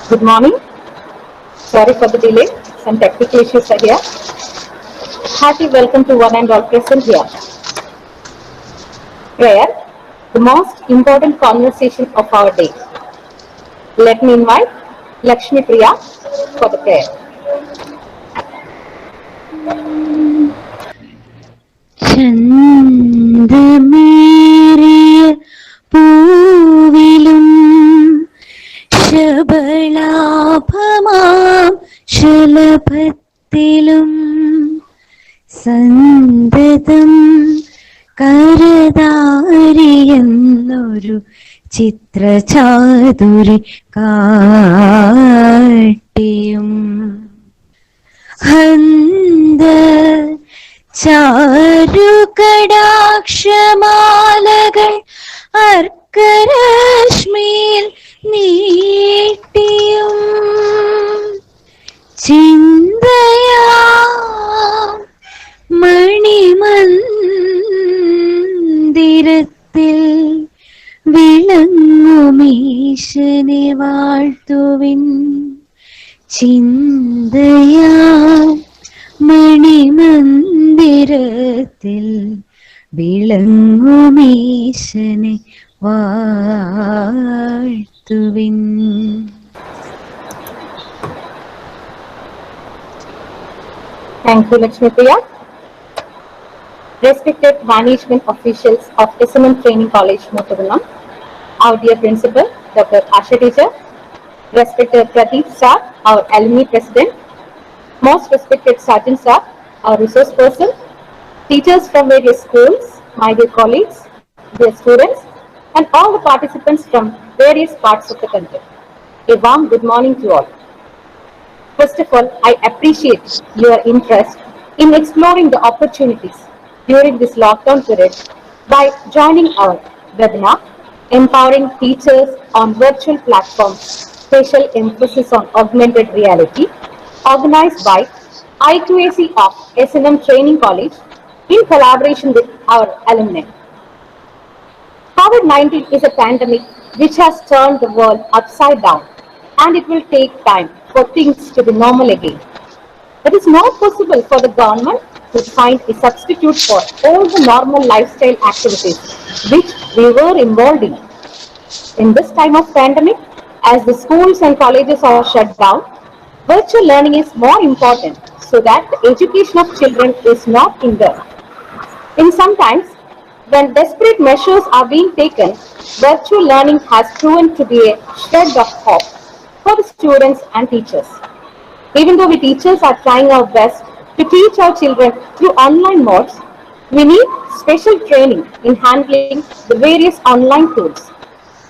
Good morning. Sorry for the delay. Some technical issues are here. Hearty welcome to one and all present here. Prayer, the most important conversation of our day. Let me invite Lakshmi Priya for the prayer. ചന്തമേറിയ പൂവിലും ശബളാഭമാം ശലഭത്തിലും സന്തതം കരതാരിയെന്നൊരു ചിത്രചാതുരി കാട്ടിയും ഹന്ത ചാരുകടാക്ഷമാലകൾ അർക്കരശ്മിയിൽ നീട്ടിയും ചിന്തയാം മണിമന്ദിരത്തിൽ വിളങ്ങുമീശനെ വാഴ്ത്തുവിൻ ചിന്തയാൽ മണിമന്ദിരത്തിൽ വിളങ്ങുമീശനെ വാഴ്ത്തുവിൻ. Thank you, Lakshmi Priya. Respected management officials of SMM Training College, Motogulam, our dear principal, Dr. Asha teacher, respected Pradeep sir, our alumni president, most respected Sajan sir, our resource person, teachers from various schools, my dear colleagues, dear students, and all the participants from various parts of the country. A warm good morning to all. First of all, I appreciate your interest in exploring the opportunities during this lockdown period by joining our webinar, Empowering Teachers on Virtual Platforms, special emphasis on augmented reality, organized by I2AC of S&M Training College in collaboration with our alumni. COVID-19 is a pandemic which has turned the world upside down, and it will take time for things to be normal again. It is not possible for the government to find a substitute for all the normal lifestyle activities which we were involved in. In this time of pandemic, as the schools and colleges are shut down, virtual learning is more important so that the education of children is not hindered. In some times, when desperate measures are being taken, virtual learning has proven to be a shred of hope for the students and teachers. Even though we teachers are trying our best to teach our children through online modes, we need special training in handling the various online tools.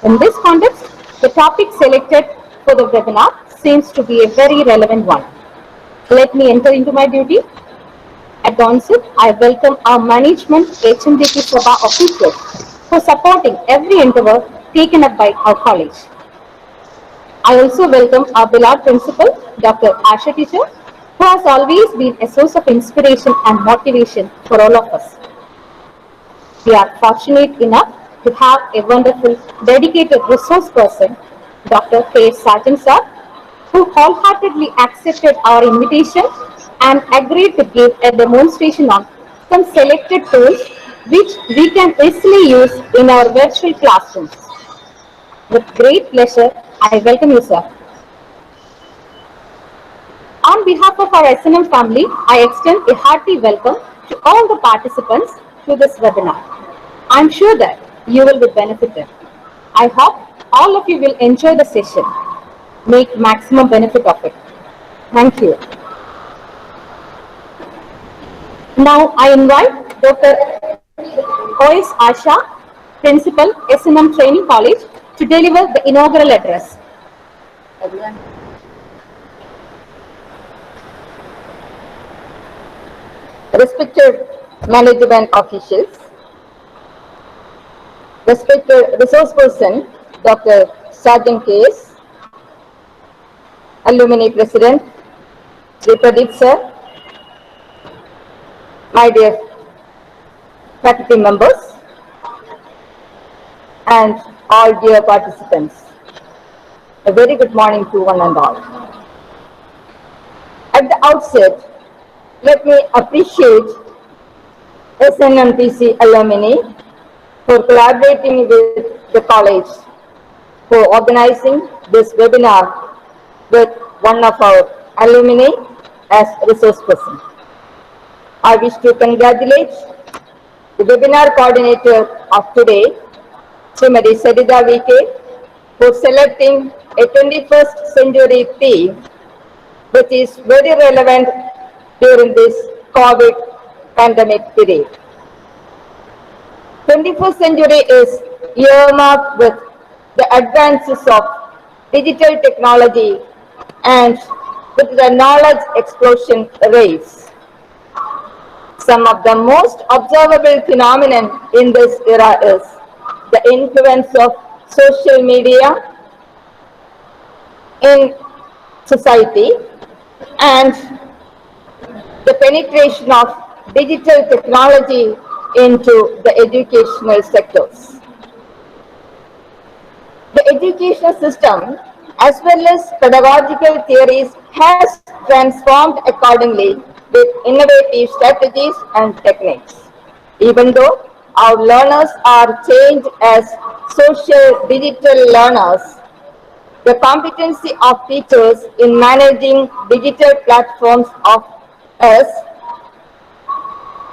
In this context, the topic selected for the webinar seems to be a very relevant one. Let me enter into my duty. At the onset, I welcome our management HMDP Sabha officials for supporting every endeavor taken up by our college. I also welcome our beloved principal, Dr. Asha teacher, who has always been a source of inspiration and motivation for all of us. We are fortunate enough to have a wonderful, dedicated resource person, Dr. K.S. Sajan sir, who wholeheartedly accepted our invitation and agreed to give a demonstration on some selected tools which we can easily use in our virtual classrooms. With great pleasure, I welcome you, sir. On behalf of our S&M family, I extend a hearty welcome to all the participants to this webinar. I am sure that you will be benefited. I hope all of you will enjoy the session. Make maximum benefit of it. Thank you. Now I invite Dr. O.S. Asha, Principal, S&M Training College, to deliver the inaugural address. Respected management officials, respected resource person, Dr. Sajan K.S, alumni president, Sri Pradeep sir, my dear faculty members, and all dear participants. A very good morning to one and all. At the outset, let me appreciate SNMPC alumni for collaborating with the college for organizing this webinar with one of our alumni as resource person. I wish to congratulate the webinar coordinator of today, Srimati Sarida VK, for selecting a 21st century theme which is very relevant during this COVID pandemic period. 21st century is earmarked with the advances of digital technology and with the knowledge explosion rates. Some of the most observable phenomenon in this era is the influence of social media in society and the penetration of digital technology into the educational sectors. The educational system, as well as pedagogical theories, has transformed accordingly with innovative strategies and techniques. Even though our learners are changed as social digital learners, the competency of teachers in managing digital platforms of us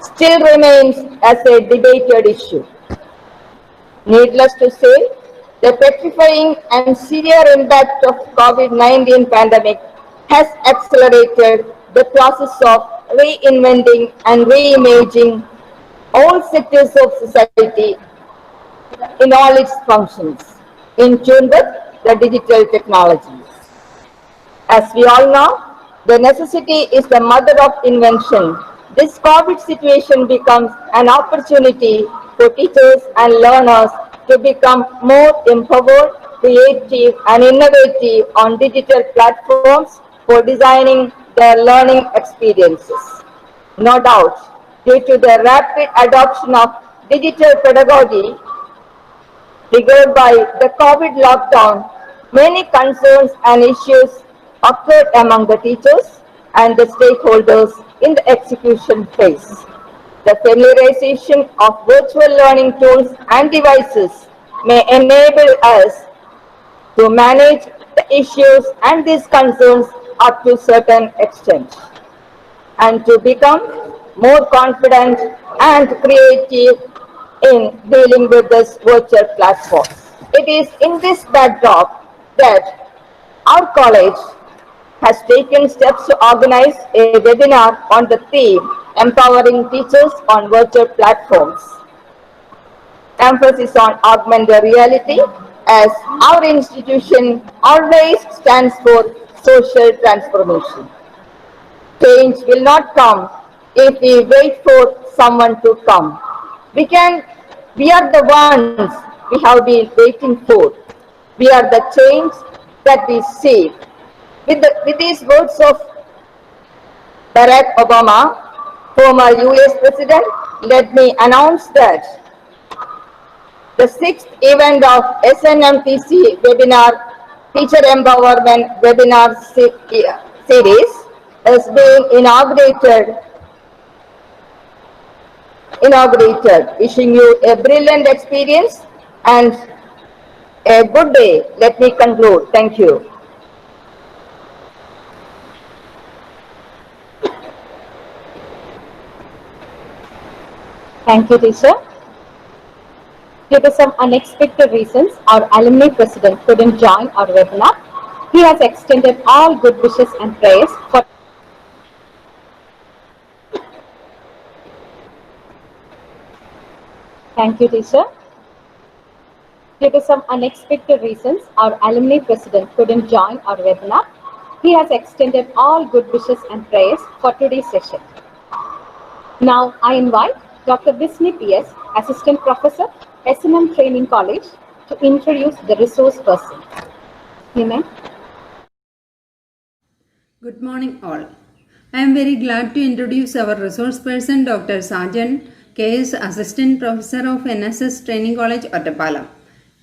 still remains as a debated issue. Needless to say, the petrifying and severe impact of COVID-19 pandemic has accelerated the process of reinventing and reimaging all sectors of society in all its functions, in tune with the digital technologies. As we all know, the necessity is the mother of invention. This COVID situation becomes an opportunity for teachers and learners to become more empowered, creative, and innovative on digital platforms for designing their learning experiences. No doubt, due to the rapid adoption of digital pedagogy, triggered by the COVID lockdown, many concerns and issues occurred among the teachers and the stakeholders in the execution phase. The familiarization of virtual learning tools and devices may enable us to manage the issues and these concerns up to a certain extent and to become more confident and creative in dealing with this virtual platform. It is in this backdrop that our college has taken steps to organize a webinar on the theme Empowering Teachers on Virtual Platforms. Emphasis on augmented reality as our institution always stands for social transformation. Change will not come if we wait for someone to come. We are the ones we have been waiting for. We are the change that we seek. With these words of Barack Obama, former US President, let me announce that the sixth event of SNMPC webinar, Teacher Empowerment Webinar Series, is being inaugurated. Wishing you a brilliant experience and a good day. Let me conclude. Thank you. Thank you, teacher. Due to some unexpected reasons, our alumni president couldn't join our webinar. He has extended all good wishes and prayers for. Thank you, teacher. Due to some unexpected reasons, our alumni president couldn't join our webinar. He has extended all good wishes and prayers for today's session. Now, I invite Dr. Sajan K.S, Assistant Professor, S&M Training College, to introduce the resource person. You may. Good morning all. I am very glad to introduce our resource person Dr. Sajan K.S, Assistant Professor of NSS Training College, Ottappalam.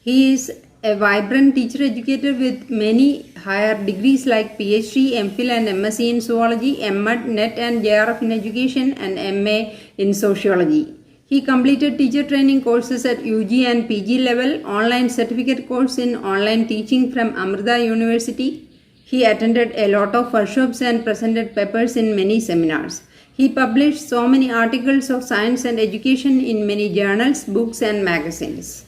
He is a vibrant teacher educator with many higher degrees like PhD, MPhil, and MSc in zoology, MEd, NET, and JRF in education, and MA in sociology. He completed teacher training courses at UG and PG level, online certificate course in online teaching from Amrita University. He attended a lot of workshops and presented papers in many seminars. He published so many articles of science and education in many journals, books, and magazines.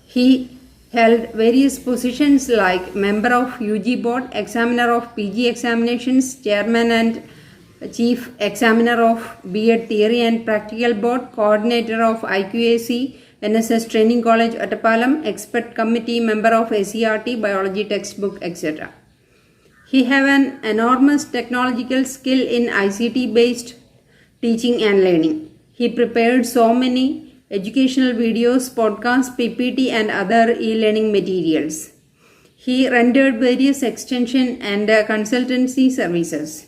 He held various positions like member of UG board, examiner of PG examinations, chairman and chief examiner of B.Ed theory and practical board, coordinator of IQAC, NSS Training College Attapalam, expert committee member of SERT, biology textbook, etc. He have an enormous technological skill in ICT based teaching and learning. He prepared so many educational videos, podcasts, PPT and other e-learning materials. He rendered various extension and consultancy services.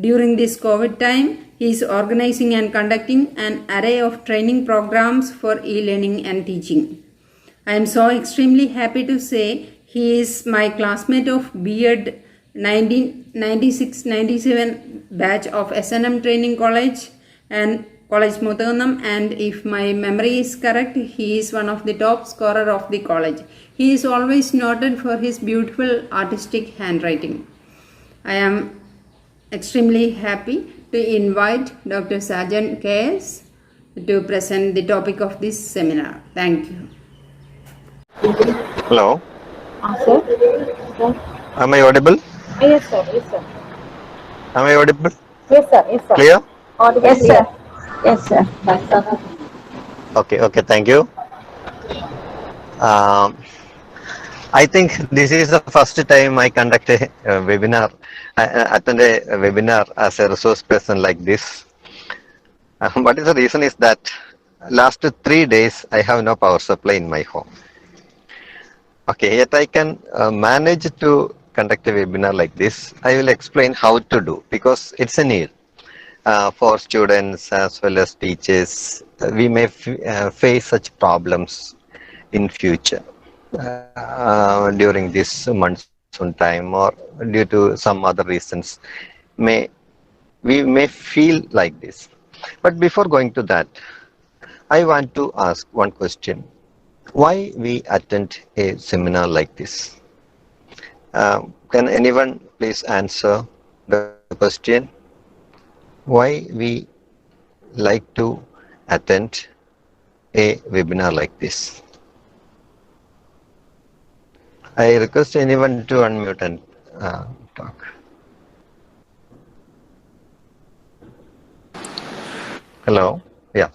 During this COVID time, he is organizing and conducting an array of training programs for e-learning and teaching. I am so extremely happy to say he is my classmate of B.Ed 1996-97 batch of SNM Training College and College Muthanam, and if my memory is correct, he is one of the top scorer of the college. He is always noted for his beautiful artistic handwriting. I am extremely happy to invite Dr. Sajan K.S. to present the topic of this seminar. Thank you. Hello, Sir? Sir? am I audible? Yes, sir. Yes, sir. Am I audible? Yes, sir. Yes, sir. Clear? Audible, Yes, clear. sir. Yes, sir. Okay, thank you. Um, I think this is the first time I conduct a webinar, I attend a webinar as a resource person like this. What is the reason is that last 3 days I have no power supply in my home. Okay, yet I can manage to conduct a webinar like this. I will explain how to do because it's a need for students as well as teachers. We may face such problems in future during this monsoon time or due to some other reasons. May we may feel like this. But before going to that, I want to ask one question. Why we attend a seminar like this? Can anyone please answer the question? Why we like to attend a webinar like this? I request anyone to unmute and talk. Hello? Yeah.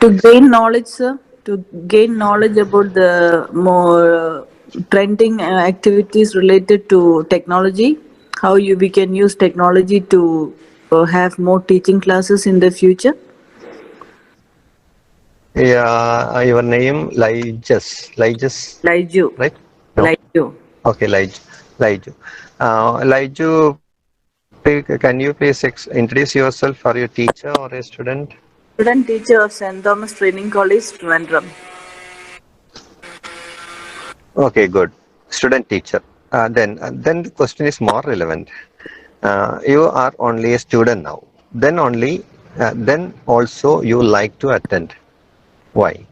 To gain knowledge, sir, to gain knowledge about the more trending activities related to technology, how we can use technology to have more teaching classes in the future. Yeah, your name Laiju. right? No. Laiju. Okay, Laiju. Laiju, can you please introduce yourself? Are you a teacher or a student? Student teacher of St. Thomas Training College, Trivandrum. Okay, good. Student teacher. Then the question is more relevant. You are only a student now. Then also you like to attend. Why?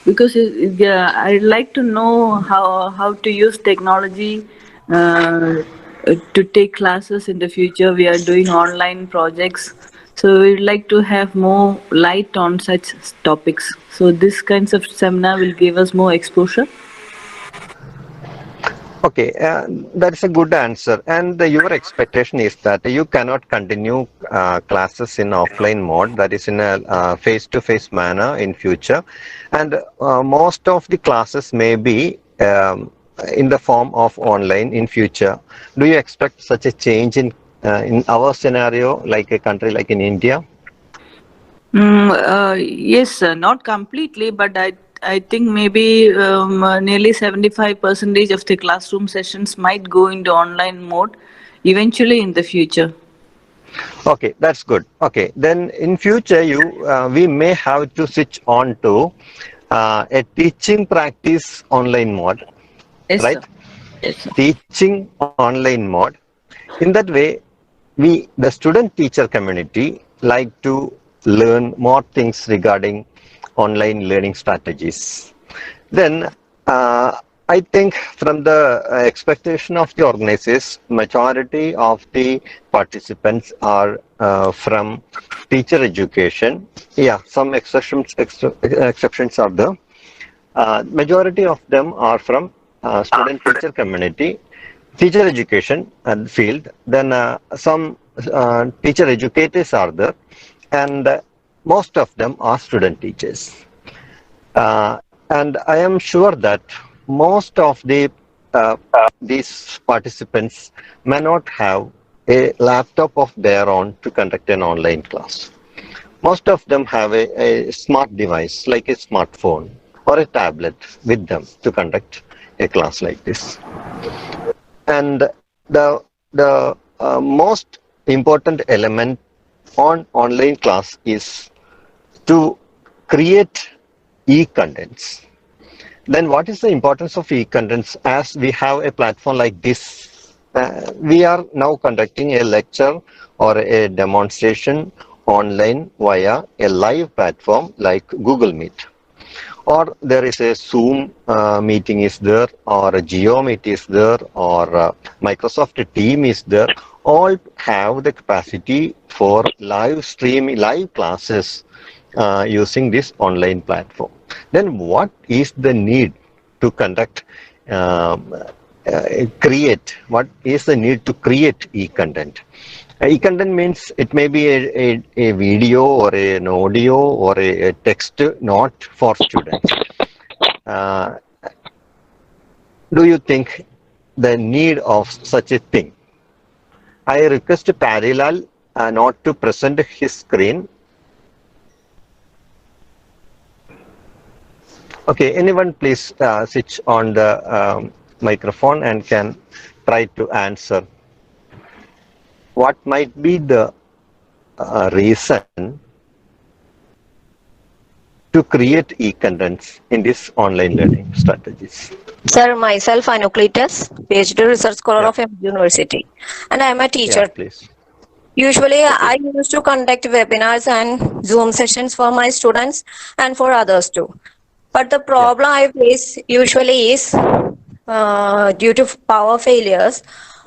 Because I'd like to know how to use technology to take classes in the future. We are doing online projects, so we'd like to have more light on such topics. So this kinds of seminar will give us more exposure. Okay, that's a good answer. And your expectation is that you cannot continue classes in offline mode, that is in a face-to-face manner in future. And most of the classes may be in the form of online in future. Do you expect such a change in our scenario, like a country like in India? Yes, sir, not completely, but I think maybe nearly 75% of the classroom sessions might go into online mode eventually in the future. Okay, that's good. Okay, then in future we may have to switch on to a teaching practice online mode, Yes, sir. right? Yes, sir. Teaching online mode. In that way, we, the student teacher community, like to learn more things regarding online learning strategies. Then, I think from the expectation of the organizers, majority of the participants are from teacher education. Yeah, some exceptions are there. Majority of them are from student teacher community, teacher education and field. Then some teacher educators are there, and most of them are student teachers. And I am sure that most of uh, these participants may not have a laptop of their own to conduct an online class. Most of them have a smart device like a smartphone or a tablet with them to conduct a class like this. And the most important element on online class is to create e-contents. Then what is the importance of e-contents? As we have a platform like this, we are now conducting a lecture or a demonstration online via a live platform like Google Meet. Or there is a Zoom meeting is there, or a Geo Meet is there, or Microsoft Team is there. All have the capacity for live streaming, live classes using this online platform. Then what is the need to conduct, create, what is the need to create e-content? E-content means it may be a video or an audio or a text note for students. Uh, do you think the need of such a thing? I request Parilal not to present his screen. Okay, anyone please switch on the microphone and can try to answer. What might be the reason to create e-contents in this online learning strategies? Sir, myself, Anuklitus, PhD research scholar Yeah, of M University, and I am a yeah, teacher. please. Usually, Okay, I used to conduct webinars and Zoom sessions for my students and for others too. But the yeah, problem I face usually is due to power failures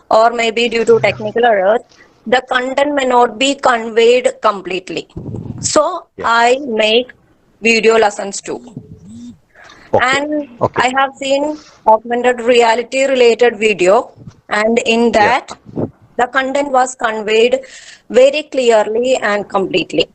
or maybe due to technical errors, the content may not be conveyed completely. So, yeah. I make video lessons too. Okay, And okay, I have seen augmented reality related video, and in yeah, that, the content was conveyed very clearly and completely.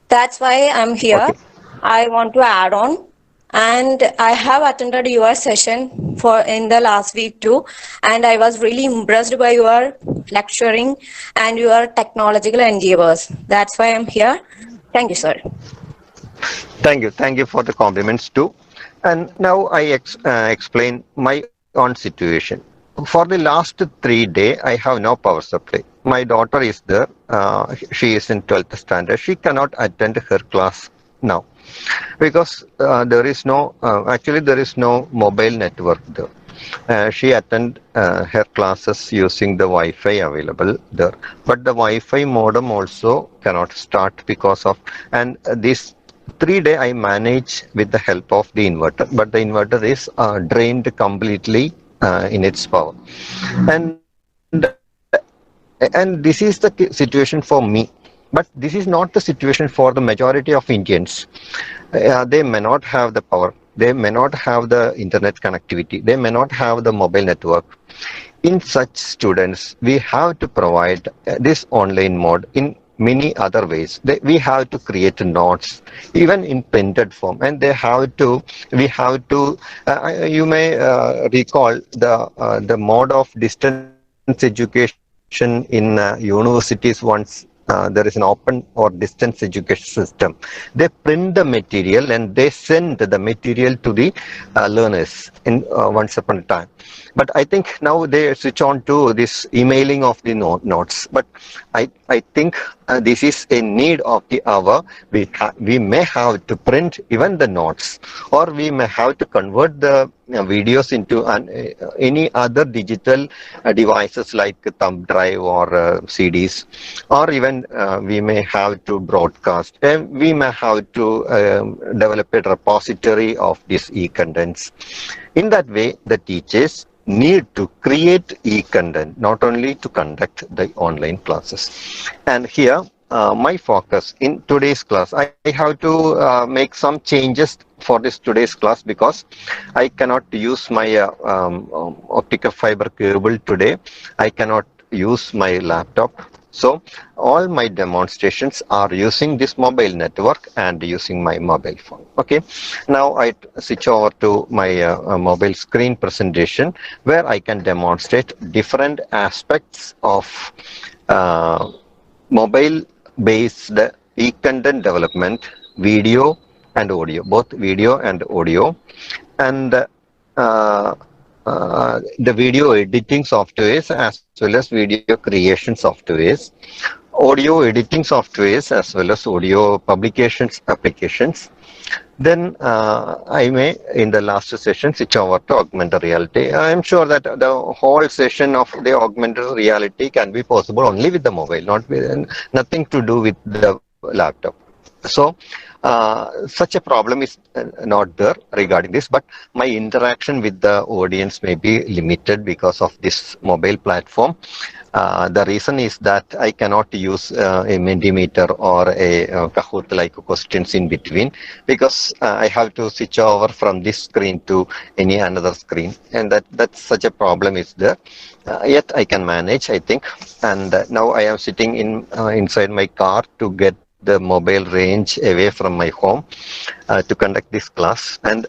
That's why I'm here. okay. I want to add on, and I have attended your session for in the last week too, and I was really impressed by your lecturing and your technological endeavors. That's why I'm here. Thank you, sir. Thank you for the compliments too. And now I explain my own situation. For the last 3 days, I have no power supply. My daughter is there. She is in 12th standard. She cannot attend her class now because there is no, actually there is no mobile network there. She attend her classes using the Wi-Fi available there, but the Wi-Fi modem also cannot start because of, and this 3 day I manage with the help of the inverter, but the inverter is drained completely in its power, and and this is the situation for me. But this is not the situation for the majority of Indians. They may not have the power. They may not have the internet connectivity. They may not have the mobile network. In such students, we have to provide this online mode in many other ways. We have to create notes, even in printed form, and we have to, you may recall the mode of distance education in universities once there is an open or distance education system. They print the material and they send the material to the learners in once upon a time. But I think now they switch on to this emailing of the notes. But I think this is a need of the hour. We may have to print even the notes, or we may have to convert the videos into any other digital devices like thumb drive or CDs, or even we may have to broadcast. We may have to develop a repository of these e-contents. In that way, the teachers need to create e-content, not only to conduct the online classes. And here, my focus in today's class, I have to make some changes for this today's class because I cannot use my optical fiber cable today. I cannot use my laptop. So all my demonstrations are using this mobile network and using my mobile phone. Okay. Now I switch over to my mobile screen presentation where I can demonstrate different aspects of uh, mobile based e-content development, video and audio, both video and audio, and the video editing softwares as well as video creation softwares, audio editing softwares as well as audio publications applications. Then I may, in the last session, switch over to augmented reality. I am sure that the whole session of the augmented reality can be possible only with the mobile, not with nothing to do with the laptop. So such a problem is not there regarding this, but my interaction with the audience may be limited because of this mobile platform. The reason is that I cannot use a Mentimeter or a Kahoot like questions in between because I have to switch over from this screen to any another screen, and that's such a problem is there. Yet I can manage, I think. And now I am sitting inside my car to get the mobile range away from my home to conduct this class. And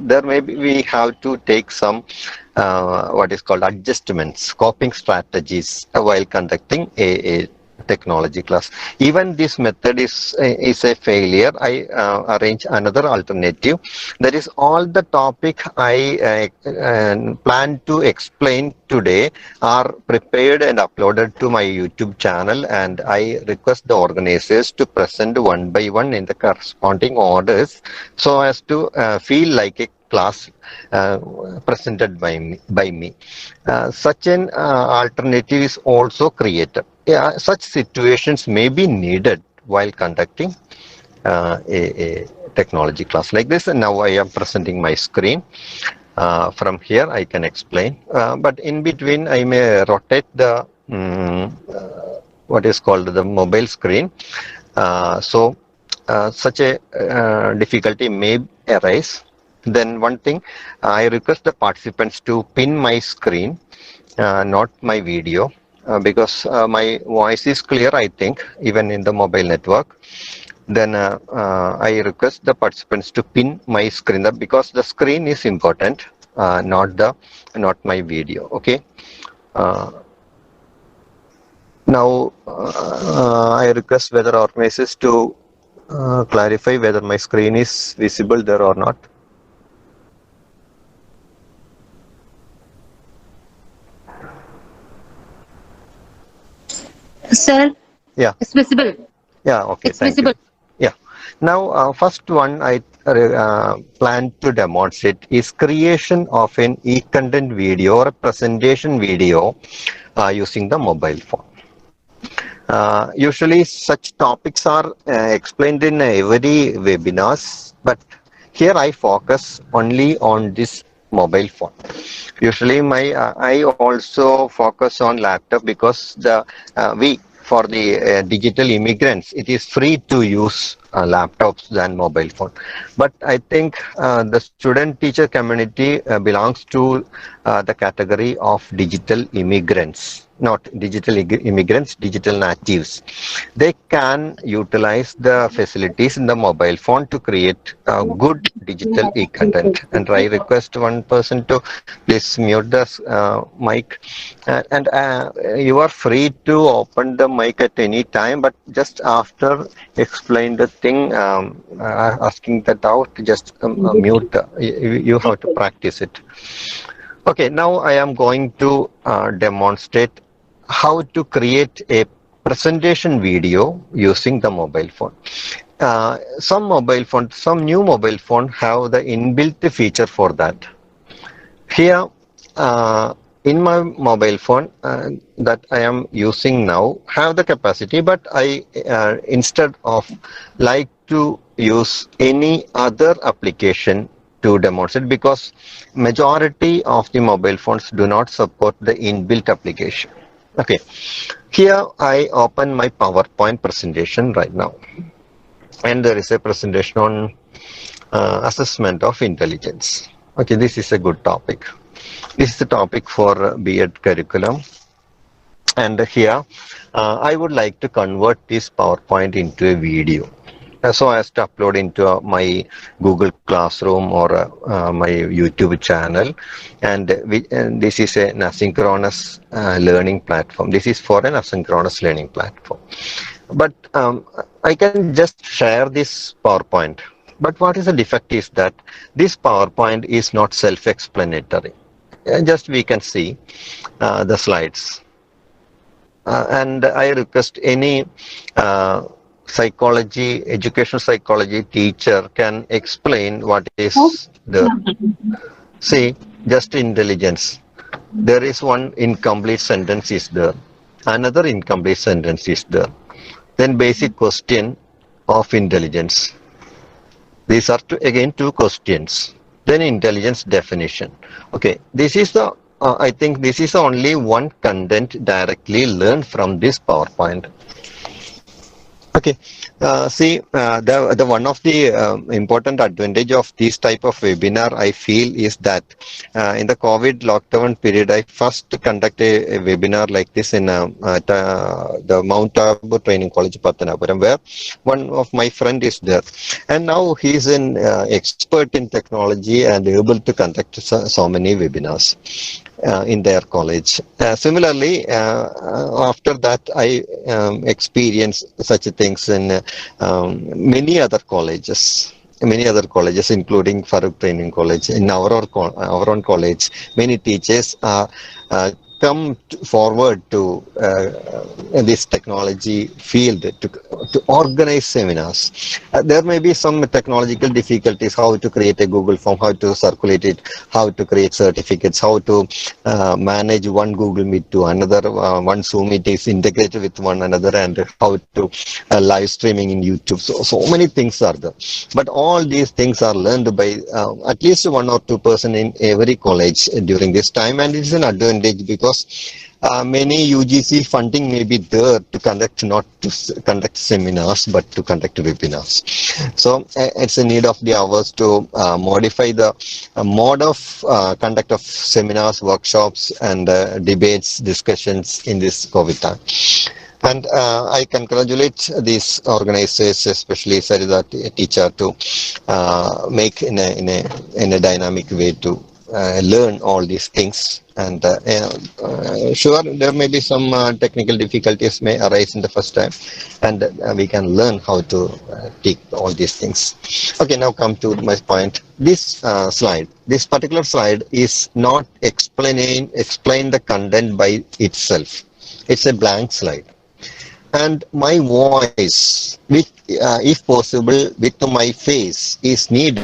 there may be we have to take some what is called adjustments, coping strategies while conducting a technology class. Even this method is a failure. I arrange another alternative. That is all the topic I plan to explain today are prepared and uploaded to my YouTube channel, and I request the organizers to present one by one in the corresponding orders so as to feel like a class presented by me. Such an alternative is also created. Yeah, such situations may be needed while conducting a technology class like this. And now I am presenting my screen. From here I can explain, but in between I may rotate the what is called the mobile screen. Such a difficulty may arise. Then one thing, I request the participants to pin my screen, not my video, because my voice is clear, I think, even in the mobile network. Then I request the participants to pin my screen because the screen is important, not my video. Okay. Now I request whether organizers to clarify whether my screen is visible there or not. Sir, Yeah. it's visible. Yeah. Okay. It's Thank you. visible. Yeah. Now, first one I plan to demonstrate is creation of an e-content video or a presentation video using the mobile phone. Usually such topics are explained in every webinars, but here I focus only on this mobile phone. Usually I also focus on laptop because we for the digital immigrants, it is free to use laptops than mobile phone. But I think the student teacher community belongs to the category of digital immigrants, not digital immigrants, digital natives. They can utilize the facilities in the mobile phone to create good digital e-content. And I request one person to please mute the mic. And you are free to open the mic at any time, but just after explain the thing, asking that out, just mute. You have to practice it. Okay, now I am going to demonstrate how to create a presentation video using the mobile phone. Some new mobile phone have the inbuilt feature for that. Here, in my mobile phone that I am using now, have the capacity, but I instead of like to use any other application to demonstrate, because majority of the mobile phones do not support the inbuilt application. Okay, here I open my PowerPoint presentation right now, and there is a presentation on assessment of intelligence. Okay, this is a good topic. This is the topic for B.Ed curriculum. And here, I would like to convert this PowerPoint into a video. So as to upload into my Google Classroom or my YouTube channel. And this is an asynchronous learning platform. This is for an asynchronous learning platform. But I can just share this PowerPoint. But what is the defect is that this PowerPoint is not self-explanatory. Just we can see the slides. And I request any educational psychology teacher can explain what is the, see, just intelligence. There is one incomplete sentence is there. Another incomplete sentence is there. Then basic question of intelligence. These are again two questions. Then intelligence definition. Okay, this is the I think this is only one content directly learned from this PowerPoint. Okay, the one of the important advantage of this type of webinar I feel is that in the COVID lockdown period, I first conducted a webinar like this in the Mount Tabor Training College, Pattanapuram, where one of my friend is there, and now he is an expert in technology and able to conduct so many webinars in their college. Similarly, after that, I experienced such things in many other colleges. Many other colleges, including Farooq Training College. In our own college, many teachers come forward to this technology field to organize seminars. There may be some technological difficulties, how to create a Google form, how to circulate it, how to create certificates, how to manage one Google Meet to another, one Zoom Meet is integrated with one another, and how to live streaming in YouTube. So many things are there. But all these things are learned by at least 1 or 2% in every college during this time, and it is an advantage because many UGC funding may be there to conduct, not to conduct seminars, but to conduct webinars. So it's a need of the hours to modify the mode of conduct of seminars, workshops, and debates, discussions in this COVID time. And I congratulate these organizers, especially Sarida teacher, to make in a dynamic way to learn all these things. And sure, there may be some technical difficulties may arise in the first time, and we can learn how to take all these things. Okay, now come to my point. This this particular slide is not explain the content by itself. It's a blank slide. And my voice, which, if possible, with my face, is needed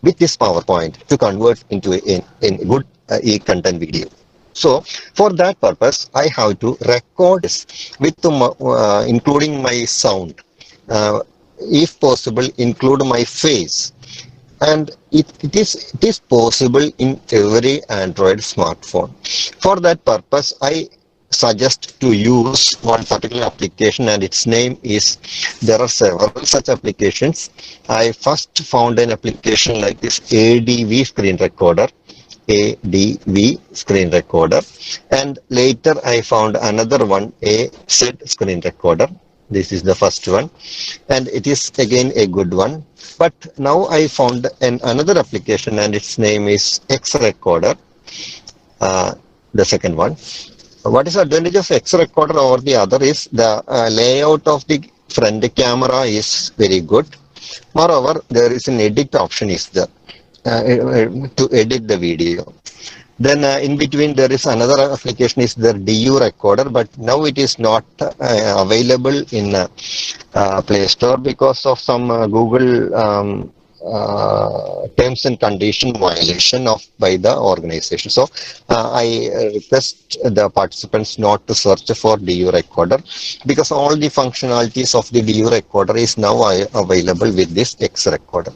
with this PowerPoint to convert into a good e-content video. So, for that purpose, I have to record this with including my sound. If possible, include my face. And it is possible in every Android smartphone. For that purpose, I suggest to use one particular application, and its name is, there are several such applications. I first found an application like this, ADV screen recorder. ADV screen recorder, and later I found another one, AZ screen recorder. This is the first one, and it is again a good one. But now I found another application, and its name is X recorder, the second one. What is the advantage of X recorder over the other is the layout of the front camera is very good. Moreover, there is an edit option is there. to edit the video. Then in between there is another application is the DU recorder, but now it is not available in Play Store because of some Google terms and condition violation of by the organization. So I request the participants not to search for DU recorder because all the functionalities of the DU recorder is now available with this X recorder.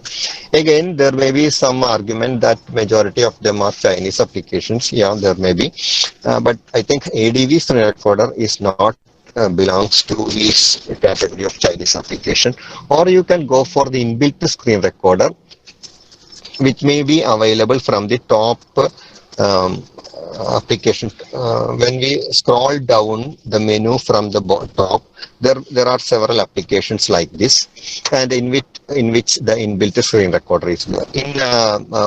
Again, there may be some argument that majority of them are Chinese applications. Yeah, there may be, but I think ADV screen recorder is not belongs to this category of Chinese application. Or you can go for the inbuilt screen recorder, which may be available from the top um, application. When we scroll down the menu from the top, there are several applications like this, and in which the inbuilt screen recorder is there. In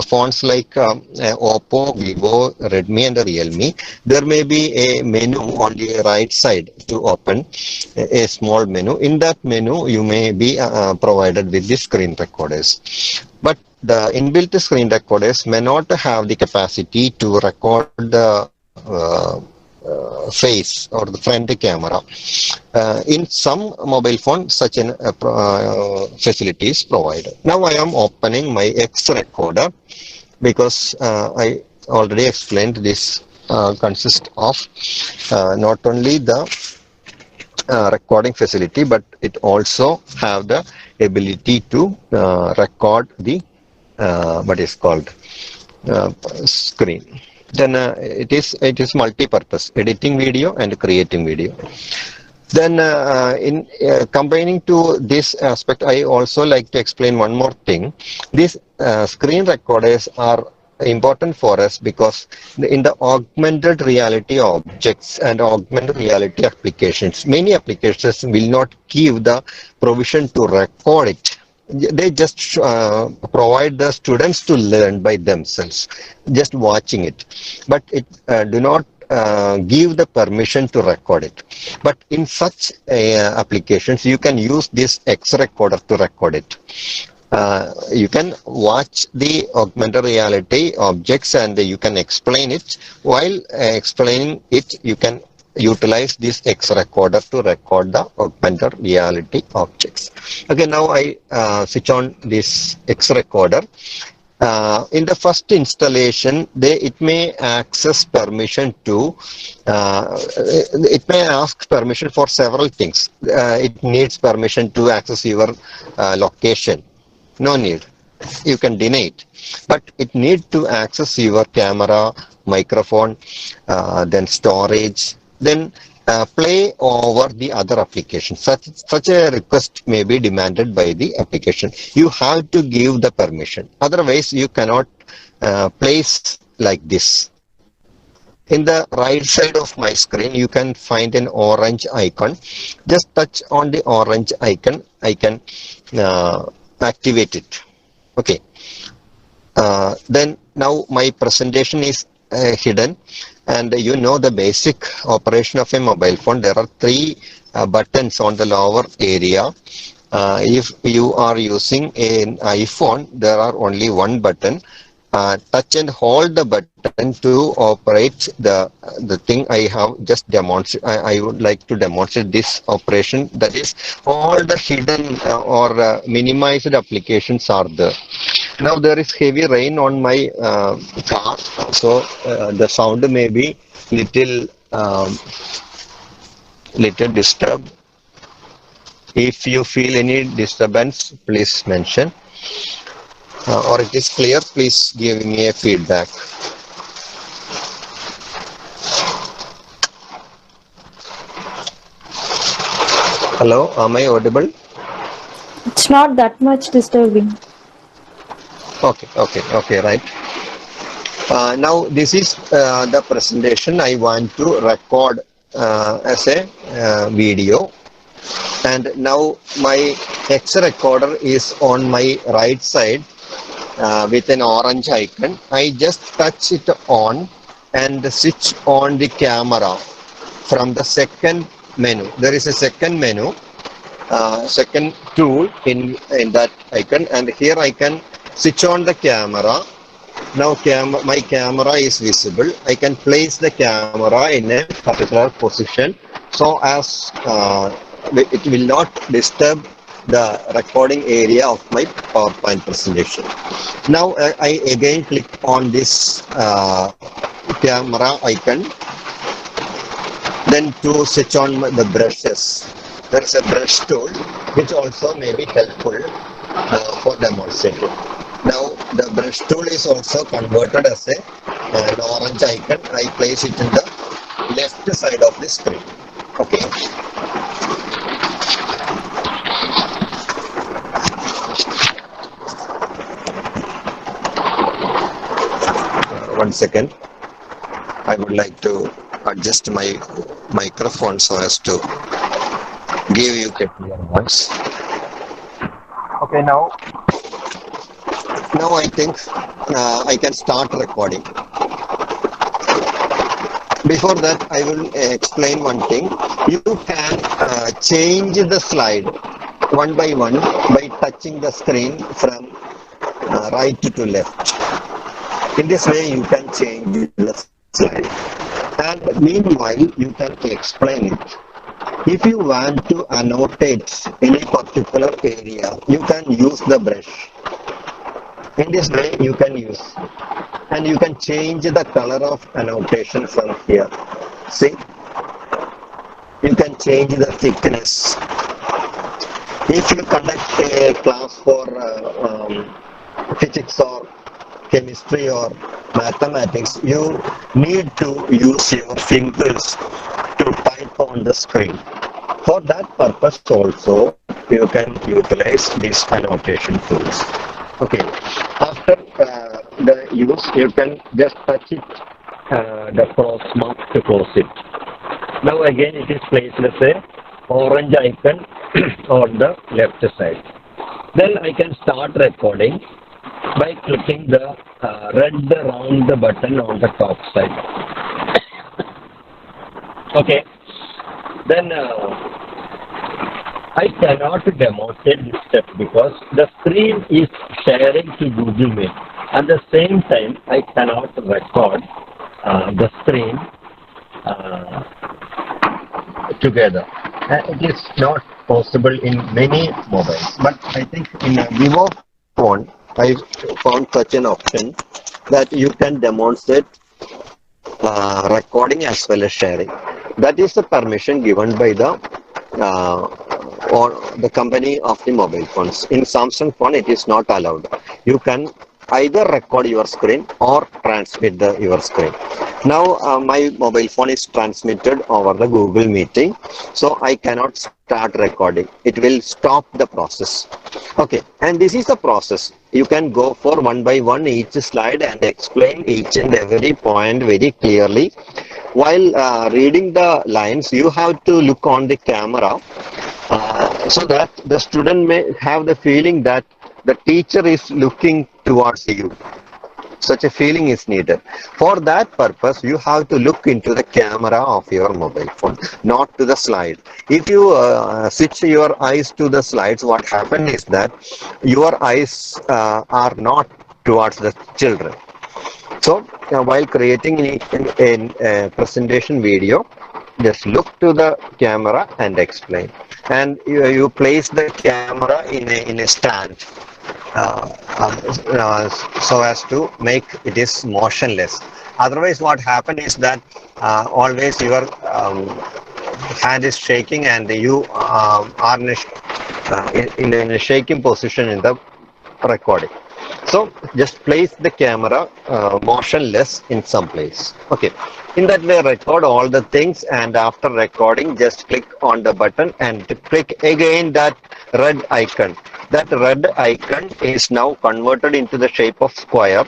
phones like Oppo, Vivo, Redmi, and Realme, there may be a menu on the right side to open a small menu. In that menu, you may be provided with the screen recorders. But the inbuilt screen recorders may not have the capacity to record the face or the front camera. In some mobile phones, such an facility is provided. Now I am opening my X recorder because I already explained this consists of not only the recording facility, but it also have the ability to record the what is called screen. Then it is multi-purpose, editing video and creating video. Then in combining to this aspect, I also like to explain one more thing. These screen recorders are important for us because in the augmented reality objects and augmented reality applications, many applications will not give the provision to record it. They just provide the students to learn by themselves, just watching it, but it do not give the permission to record it. But in such applications, you can use this X recorder to record it. You can watch the augmented reality objects and you can explain it. While explaining it, you can utilize this X recorder to record the augmented reality objects. Okay, now I switch on this X recorder. In the first installation, it may access permission to, it may ask permission for several things. It needs permission to access your location. No need. You can deny it. But it needs to access your camera, microphone, then storage, then play over the other application. Such a request may be demanded by the application. You have to give the permission. Otherwise, you cannot place like this. In the right side of my screen, you can find an orange icon. Just touch on the orange icon. I can activate it. Okay. Then now my presentation is hidden, and you know the basic operation of a mobile phone. There are three buttons on the lower area. If you are using an iPhone, there are only one button. Touch and hold the button to operate the thing I have just demonstrated. I would like to demonstrate this operation. That is, all the hidden or minimized applications are there. Now there is heavy rain on my car, so the sound may be little disturbed. If you feel any disturbance, please mention. Or it is clear, please give me a feedback. Hello, am I audible? It's not that much disturbing. Okay, right. Now this is the presentation I want to record as a video. And now my X recorder is on my right side with an orange icon. I just touch it on and switch on the camera from the second menu. There is a second menu, second tool in that icon, and here I can switch on the camera Now my camera is visible. I can place the camera in a particular position so as it will not disturb the recording area of my PowerPoint presentation. Now I again click on this camera icon. Then to switch on the brushes, there is a brush tool which also may be helpful for demonstrating. Now the brush tool is also converted as an orange icon. I place it in the left side of the screen. Okay. One second. I would like to adjust my microphone so as to give you a clear voice. Okay, now I think I can start recording. Before that, I will explain one thing. You can change the slide one by one by touching the screen from right to left. In this way, you can change the slide. And meanwhile, you can explain it. If you want to annotate any particular area, you can use the brush. In this way, you can use, and you can change the color of annotation from here. See, you can change the thickness. If you conduct a class for physics or chemistry or mathematics, you need to use your fingers to type on the screen. For that purpose also, you can utilize these annotation tools. Okay, after the use, you can just touch it, the cross mark to close it. Now again it is placed as a orange icon on the left side. Then I can start recording by clicking the red round button on the top side. Okay, then I cannot demonstrate this step because the screen is sharing to Google Meet. At the same time, I cannot record the screen together. It is not possible in many mobiles, but I think in a Vivo phone, I found such an option that you can demonstrate recording as well as sharing. That is the permission given by the or the company of the mobile phones. In Samsung phone, it is not allowed. You can either record your screen or transmit your screen. Now my mobile phone is transmitted over the Google Meeting, so I cannot start recording. It will stop the process. Okay, and this is the process. You can go for one by one each slide and explain each and every point very clearly. While reading the lines, you have to look on the camera so that the student may have the feeling that the teacher is looking towards you. Such a feeling is needed. For that purpose, you have to look into the camera of your mobile phone, not to the slide. If you switch your eyes to the slides, what happens is that your eyes are not towards the children. So, while creating a presentation video, just look to the camera and explain. And you place the camera in a stand so as to make it is motionless. Otherwise, what happens is that always your hand is shaking and you are in a shaking position in the recording. So just place the camera motionless in some place. Okay, in that way record all the things, and after recording just click on the button and click again that red icon. That red icon is now converted into the shape of square.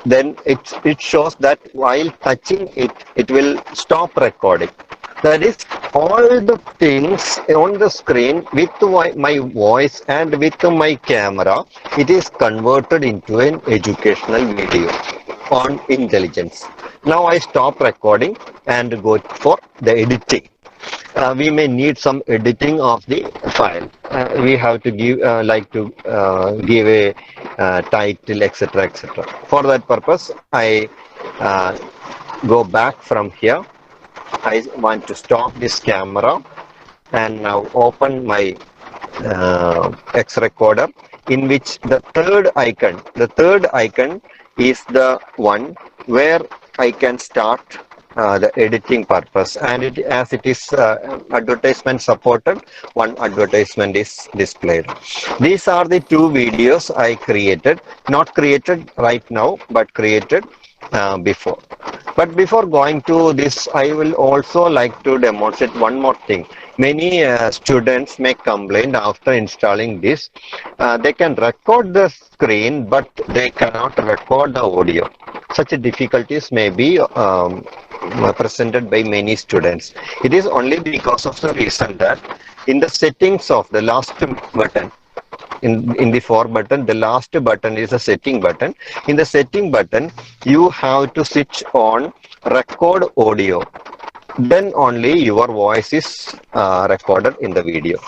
Then it shows that while touching it, it will stop recording. That is, all the things on the screen with my voice and with my camera, it is converted into an educational video on intelligence. Now I stop recording and go for the editing. we may need some editing of the file. We have to give give a title, etc., etc. For that purpose, I uh, go back from here. I want to stop this camera and now open my X recorder, in which the third icon is the one where I can start the editing purpose, and as it is advertisement supported, one advertisement is displayed. These are the two videos I created, not created right now, but created before. But before going to this, I will also like to demonstrate one more thing. Many students may complain after installing this. They can record the screen, but they cannot record the audio. Such difficulties may be presented by many students. It is only because of the reason that in the settings of the last button, in the four button, the last button is a setting button. In the setting button, you have to switch on record audio. Then only your voice is recorded in the video.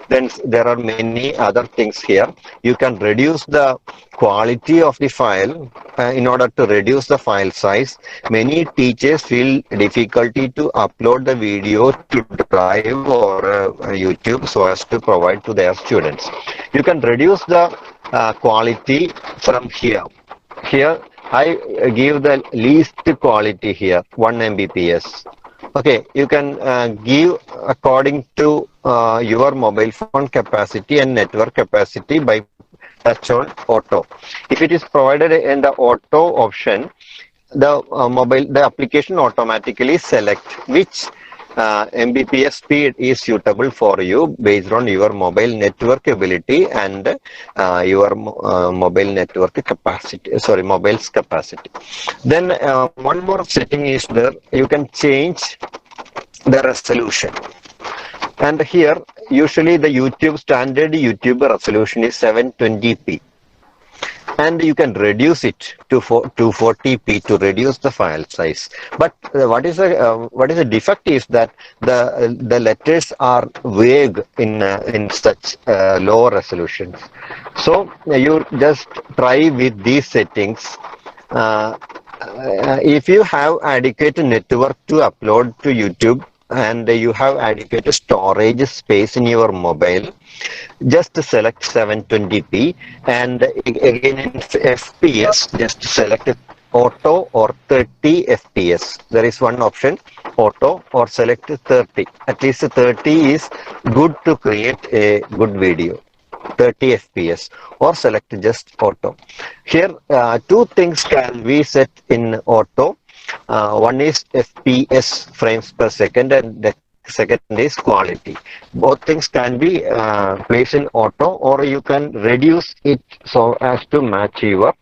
Then there are many other things here. You can reduce the quality of the file in order to reduce the file size. Many teachers feel difficulty to upload the video to Drive or YouTube so as to provide to their students. You can reduce the quality from here. Here I give the least quality here, 1 Mbps. Okay, you can give according to your mobile phone capacity and network capacity by touch on auto. If it is provided in the auto option, the application automatically select which Mbps speed is suitable for you based on your mobile network ability and your mobile network capacity, sorry, mobile's capacity. Then one more setting is there. You can change the resolution. And here, usually the standard YouTube resolution is 720p. And you can reduce it to 240p to reduce the file size. But what is the defect is that the letters are vague in such low resolutions. So you just try with these settings. If you have adequate network to upload to YouTube and you have adequate storage space in your mobile, just select 720p, and again in FPS just select auto or 30 fps. There is one option, auto or select 30. At least 30 is good to create a good video. 30 fps or select just auto. Here two things can be set in auto. One is fps, frames per second, and the second is quality. Both things can be placed in auto, or you can reduce it so as to match your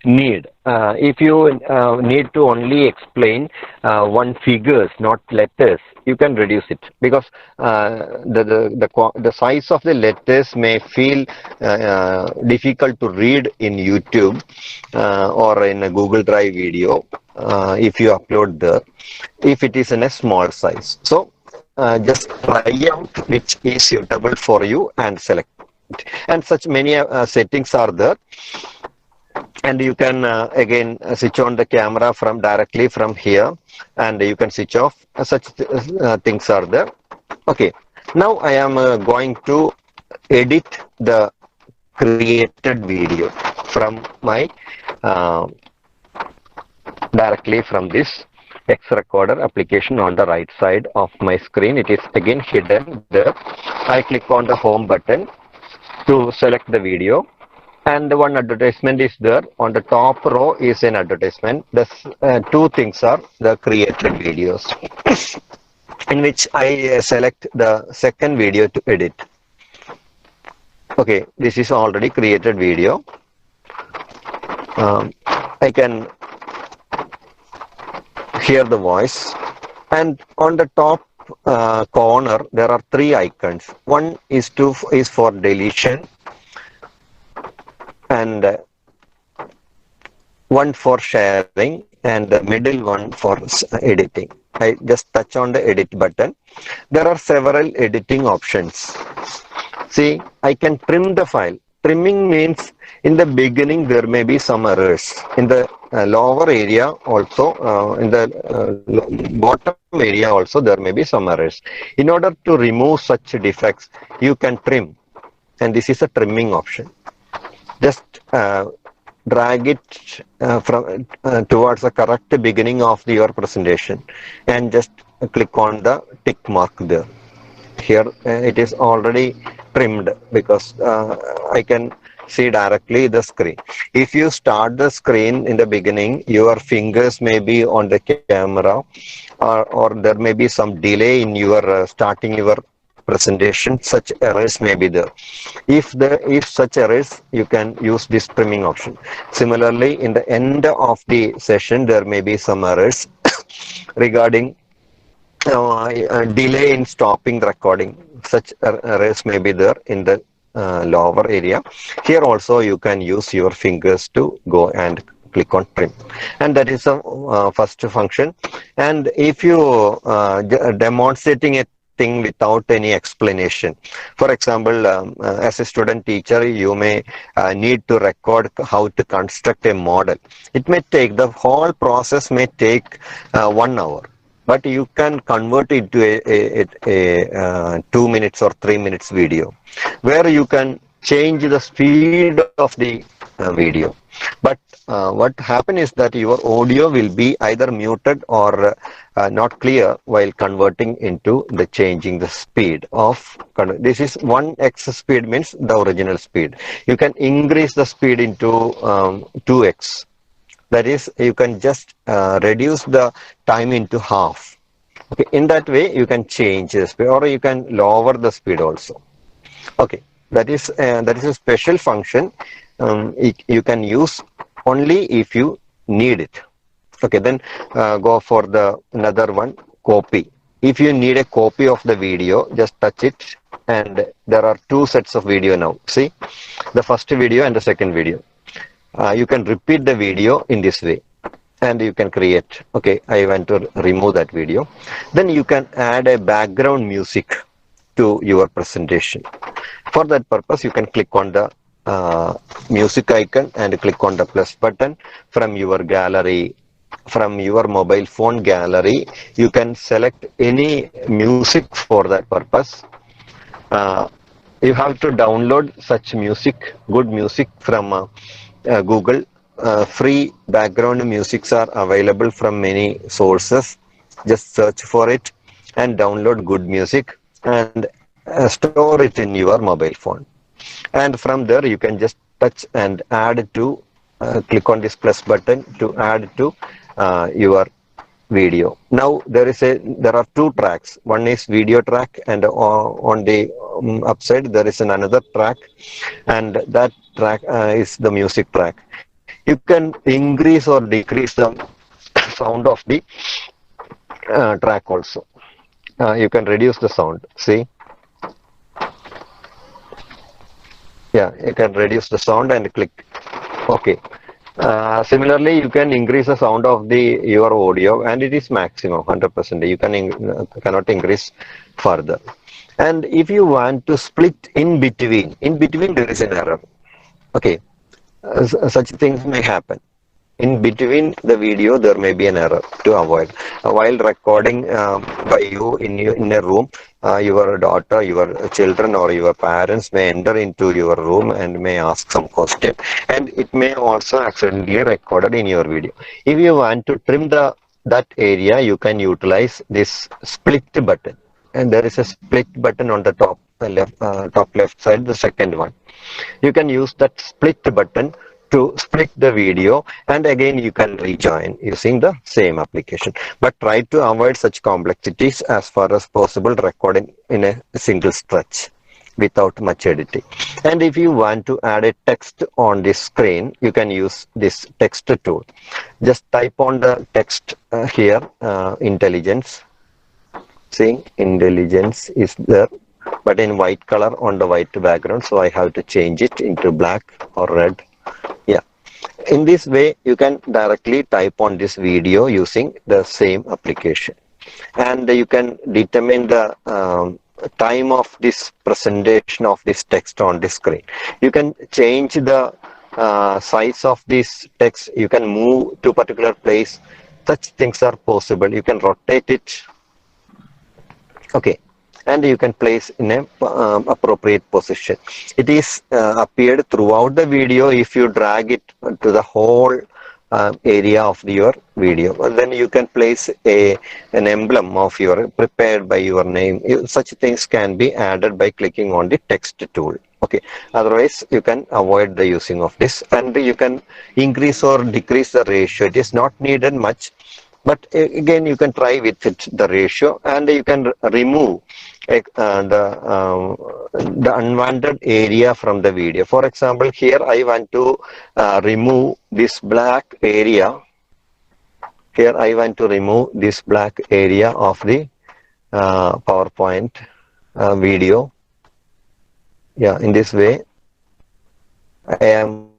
need. If you need to only explain one figures, not letters, you can reduce it, because the size of the letters may feel difficult to read in YouTube or in a Google Drive video if you upload there, if it is in a small size. So just try out which is suitable for you and select it. And such many settings are there. And you can again switch on the camera from directly from here, and you can switch off. Such things are there. Okay, now I am going to edit the created video from my directly from this X recorder application on the right side of my screen. It is again hidden there. I click on the home button to select the video, and one advertisement is there. On the top row is an advertisement. The two things are the created videos, in which I select the second video to edit. Okay, this is already created video. I can hear the voice, and on the top corner there are three icons. One is for deletion, and one for sharing, and the middle one for editing. I just touch on the edit button. There are several editing options. See, I can trim the file. Trimming means in the beginning there may be some errors. In the lower area also, in the bottom area also there may be some errors. In order to remove such defects, you can trim, and this is a trimming option. Just drag it from towards the correct beginning of your presentation and just click on the tick mark there. Here it is already trimmed because I can see directly the screen. If you start the screen in the beginning, your fingers may be on the camera, or there may be some delay in your starting your presentation. Such errors may be there. If such errors, you can use this trimming option. Similarly, in the end of the session, there may be some errors regarding delay in stopping the recording. Such errors may be there in the lower area. Here also you can use your fingers to go and click on trim, and that is a first function. And if you demonstrating a thing without any explanation, for example, as a student teacher, you may need to record how to construct a model. It may take, the whole process may take 1 hour, but you can convert it to a 2 minutes or 3 minutes video, where you can change the speed of the video. But what happen is that your audio will be either muted or not clear while converting into the changing the speed of. This is 1x speed means the original speed. You can increase the speed into 2x. That is, you can just reduce the time into half. Okay, in that way you can change the speed, or you can lower the speed also. Okay, that is a special function. You can use only if you need it. Okay, then go for the another one, copy. If you need a copy of the video, just touch it, and there are 2 sets of video now. See, the first video and the second video. You can repeat the video in this way, and you can create. Okay, I want to remove that video. Then you can add a background music to your presentation. For that purpose, you can click on the music icon and click on the plus button. From your gallery, from your mobile phone gallery, you can select any music for that purpose. You have to download such music, good music from Google. Free background musics are available from many sources. Just search for it and download good music and store it in your mobile phone. And from there you can just touch and add to, click on this plus button to add to your video. Now there are 2 tracks. One is video track, and on the upside there is another track, and that track is the music track. You can increase or decrease the sound of the track also. You can reduce the sound. See, yeah, you can reduce the sound and click OK. Similarly, you can increase the sound of your audio, and it is maximum 100%. You cannot increase further. And if you want to split in between there is an error. Okay, such things may happen. In between the video, there may be an error to avoid. While recording by you in a room, your daughter, your children, or your parents may enter into your room and may ask some question, and it may also accidentally recorded in your video. If you want to trim that area, you can utilize this split button, and there is a split button on the top left side, the second one. You can use that split button to split the video, and again you can rejoin using the same application. But try to avoid such complexities as far as possible, recording in a single stretch without much editing. And if you want to add a text on this screen, you can use this text tool. Just type on the text here, intelligence. See, intelligence is there, but in white color on the white background, so I have to change it into black or red. Yeah, in this way you can directly type on this video using the same application. and you can determine the time of this presentation of this text on the screen. You can change the size of this text. You can move to particular place. Such things are possible. You can rotate it. Okay, and you can place in a appropriate position. It is appeared throughout the video. If you drag it to the whole area of your video, then you can place an emblem of your prepared by your name. Such things can be added by clicking on the text tool. Okay, otherwise you can avoid the using of this, and you can increase or decrease the ratio. It is not needed much, but again you can try with it, the ratio, and you can remove the unwanted area from the video. For example, here I want to remove this black area. Here I want to remove this black area of the PowerPoint video. Yeah, in this way I am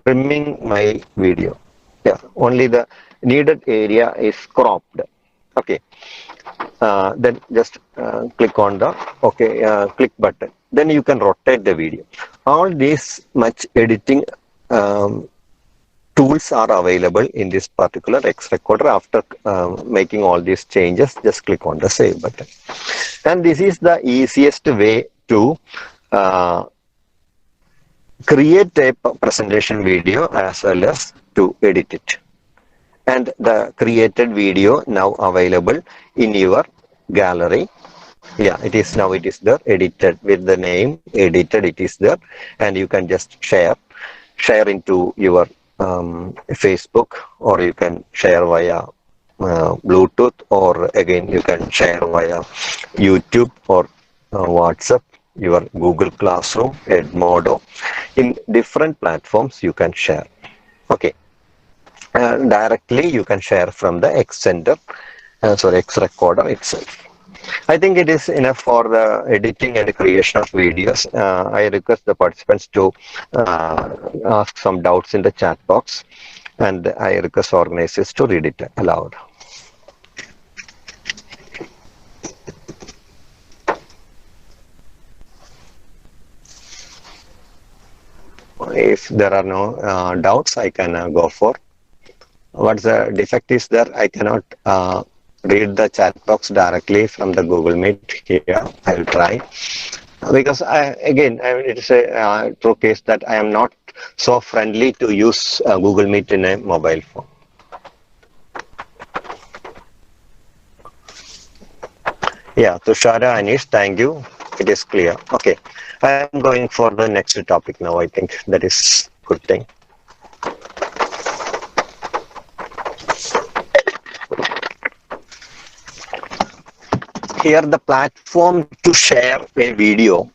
trimming my video. Yeah, only the needed area is cropped. Okay, then just click on the click button. Then you can rotate the video. All this much editing tools are available in this particular X Recorder. After making all these changes, just click on the save button. And this is the easiest way to create a presentation video as well as to edit it. And the created video now available in your gallery. Yeah, it is now, it is there, edited with the name edited, it is there, and you can just share into your Facebook, or you can share via Bluetooth, or again you can share via YouTube or WhatsApp, your Google Classroom, Edmodo. In different platforms you can share. Okay, directly you can share from the X Recorder itself. I think it is enough for the editing and creation of videos. I request the participants to ask some doubts in the chat box, and I request organizers to read it aloud. If there are no doubts, I can go for. What's the defect is there? I cannot read the chat box directly from the Google Meet here. I will try, because it is a true case that I am not so friendly to use Google Meet in a mobile phone. Yeah, Tushara, Anish, thank you. It is clear. Okay, I am going for the next topic now. I think that is good thing. Here the platform to share a video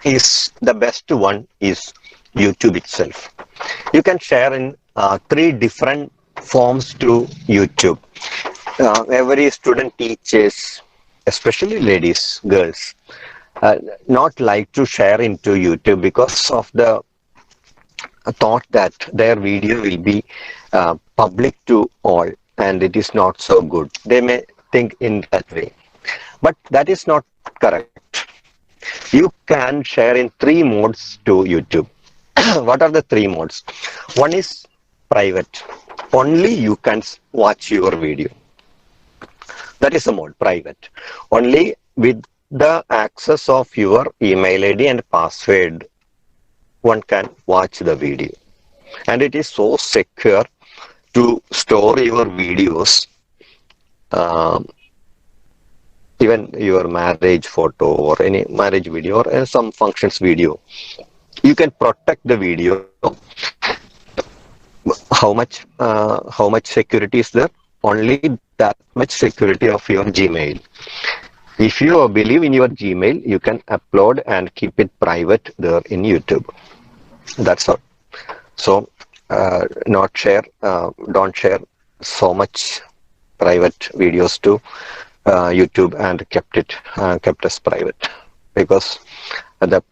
is the best one is YouTube itself. You can share in 3 different forms to YouTube. Every student teaches, especially ladies, girls, not like to share into YouTube because of the thought that their video will be public to all, and it is not so good. They may think in that way. But that is not correct. You can share in 3 modes to YouTube. What are the 3 modes? One is private. Only you can watch your video. That is the mode, private. Only with the access of your email ID and password, one can watch the video. And it is so secure to store your videos. Even your marriage photo or any marriage video or some functions video, you can protect the video. How much security is there? Only that much security of your Gmail. If you believe in your Gmail, you can upload and keep it private there in YouTube. That's all. So don't share so much private videos to YouTube and kept as private, because the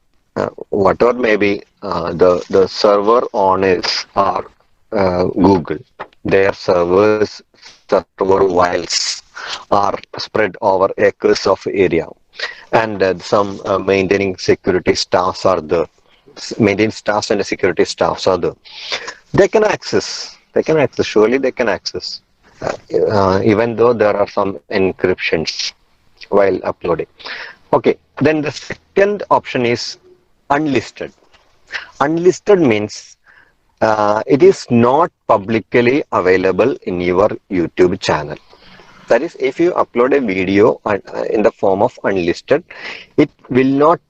whatever maybe the server owners are Google, their server files are spread over acres of area, and some maintaining security staffs are there. Maintaining staffs and security staffs are there. They can access. They can access. Surely they can access, even though there are some encryptions while uploading. Okay. Then the second option is unlisted. Unlisted means it is not publicly available in your YouTube channel. That is, if you upload a video in the form of unlisted, it will not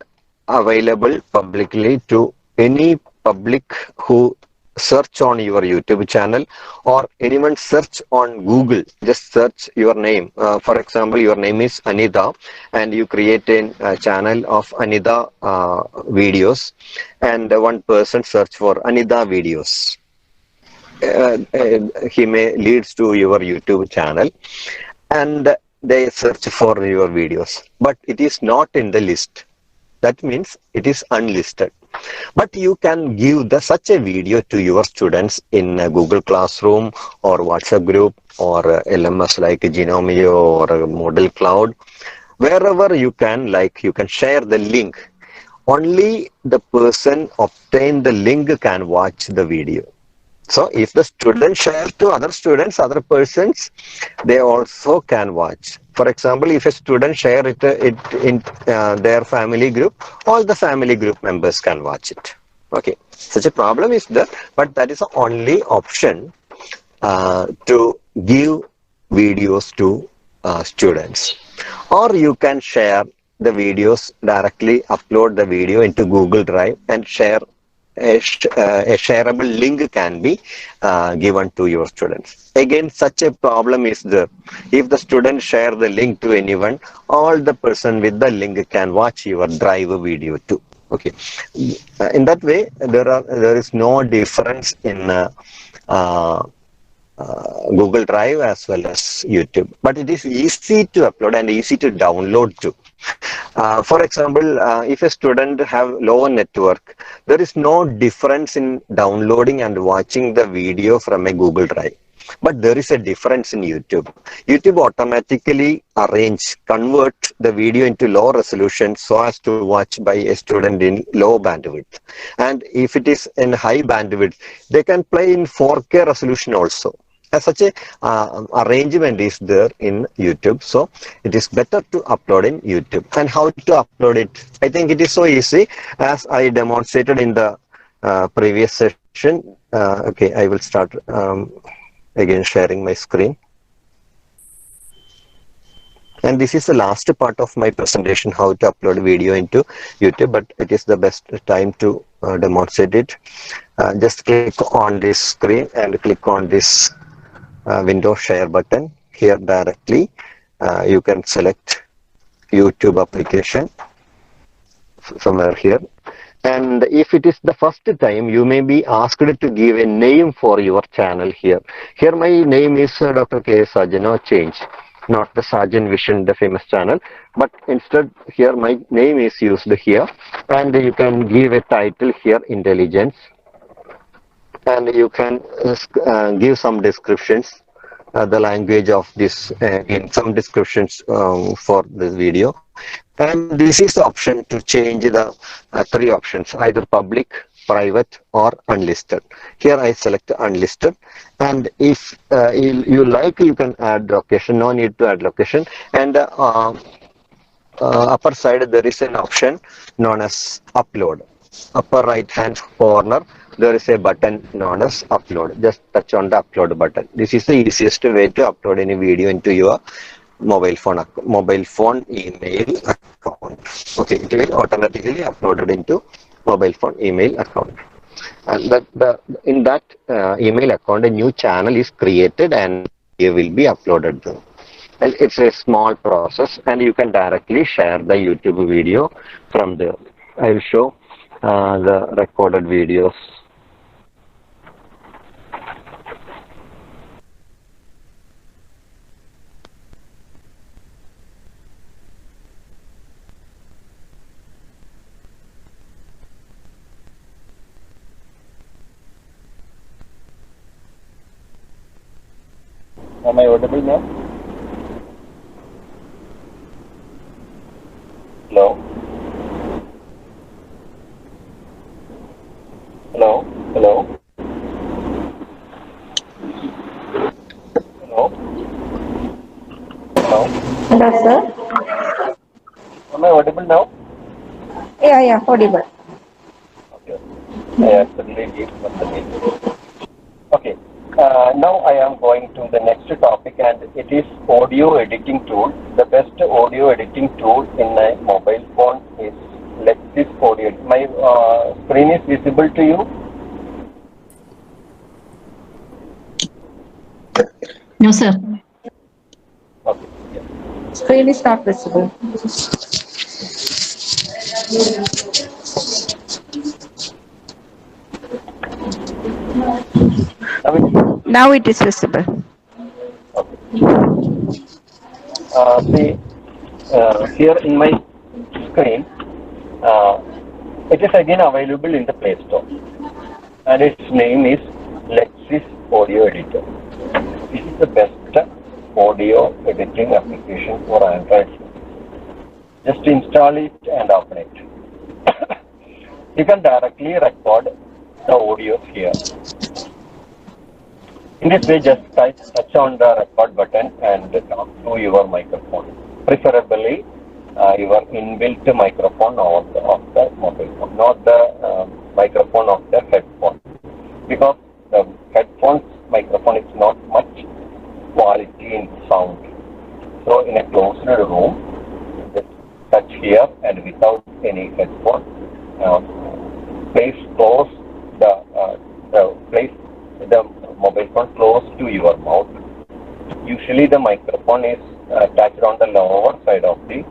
available publicly to any public who search on your YouTube channel, or anyone search on Google. Just search your name. For example, your name is Anita, and you create a channel of Anita videos, and one person search for Anita videos. He may leads to your YouTube channel, and they search for your videos, but it is not in the list. That means it is unlisted. But you can give such a video to your students in a Google Classroom or WhatsApp group or LMS like Genomio or Moodle Cloud. Wherever you can, like, you can share the link. Only the person obtain the link can watch the video. So if the student shares to other students, other persons, they also can watch. For example, if a student share it in their family group, all the family group members can watch it. Okay, such a problem is there, but that is the only option to give videos to students. Or you can share the videos directly, upload the video into Google Drive and share. A shareable link can be given to your students. Again, such a problem is there. If the student share the link to anyone, all the person with the link can watch your Drive video too. Okay, in that way, there is no difference in Google Drive as well as YouTube, but it is easy to upload and easy to download too. For example, if a student have lower network, there is no difference in downloading and watching the video from a Google Drive. But there is a difference in YouTube. YouTube automatically convert the video into low resolution so as to watch by a student in low bandwidth. And if it is in high bandwidth, they can play in 4K resolution also. As such a arrangement is there in YouTube, so it is better to upload in YouTube. And how to upload it? I think it is so easy, as I demonstrated in the previous session. Okay, I will start again sharing my screen. And this is the last part of my presentation, how to upload video into YouTube, but it is the best time to demonstrate it. Just click on this screen and click on this window share button here directly. You can select YouTube application somewhere here. And if it is the first time, you may be asked to give a name for your channel here. Here my name is Dr. K.S. Sajan, no change. Not the Sajan Vision, the famous channel, but instead here my name is used here. And you can give a title here, Intelligence. And you can give some descriptions, the language of this, in some descriptions for this video. And this is the option to change the three options, either public, private or unlisted. Here I select unlisted, and if you like, you can add location. No need to add location. And upper side there is an option known as upload. Upper right hand corner there is a button known as upload. Just touch on the upload button. This is the easiest way to upload any video into your mobile phone email account. Okay, it will automatically uploaded into mobile phone email account. And in that email account, a new channel is created and it will be uploaded there. And it's a small process, and you can directly share the YouTube video from there. I will show the recorded videos. Am I audible now? now? Hello, sir. Am I audible now? Yeah, audible. Okay. I actually leave from the beginning. Okay. Now I am going to the next topic, and it is audio editing tool. The best audio editing tool in my mobile phone is Lexis Audio. My screen is visible to you? No, sir. Okay. Yes. Screen is not visible. Now it is visible. Now it is visible. Okay. See, here in my screen, uh, it is again available in the Play Store, and its name is Lexis Audio Editor. This is the best audio editing application for Android. Just install it and open it. You can directly record the audios here. In this way, just touch on the record button and talk to your microphone. Preferably, your inbuilt microphone of the mobile phone, not the microphone of the headphone. Because the headphone's microphone is not much quality in sound. So, in a closed room, just touch here and without any headphone, place close place the mobile phone close to your mouth. Usually the microphone is attached on the lower side of the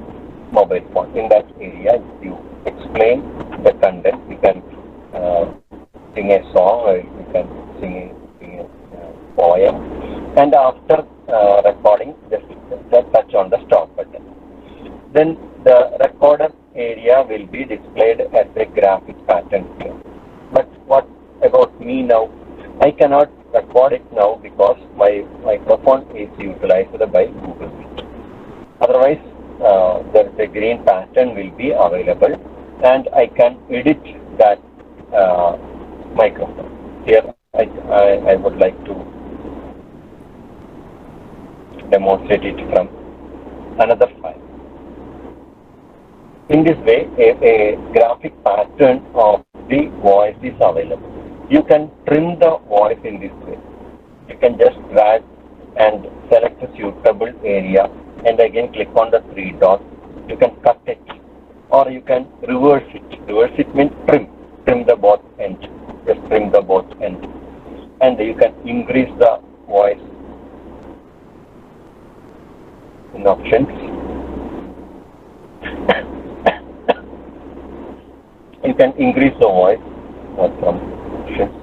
mobile phone. In that area, you explain the content. You can sing a song, or you can sing a poem, and after recording, just touch on the stop button. Then the recorded area will be displayed as a graphic pattern here. But what about me now? I cannot record it now because my microphone is utilized by Google Meet. Otherwise, there is a green pattern will be available, and I can edit that microphone. Here, I would like to demonstrate it from another file. In this way, a graphic pattern of the voice is available. You can trim the voice in this way. You can just drag and select a suitable area and again click on the three dots. You can cut it, or you can reverse it. Reverse it means trim the both ends. Just trim the both ends. And you can increase the voice in options. You can increase the voice from options.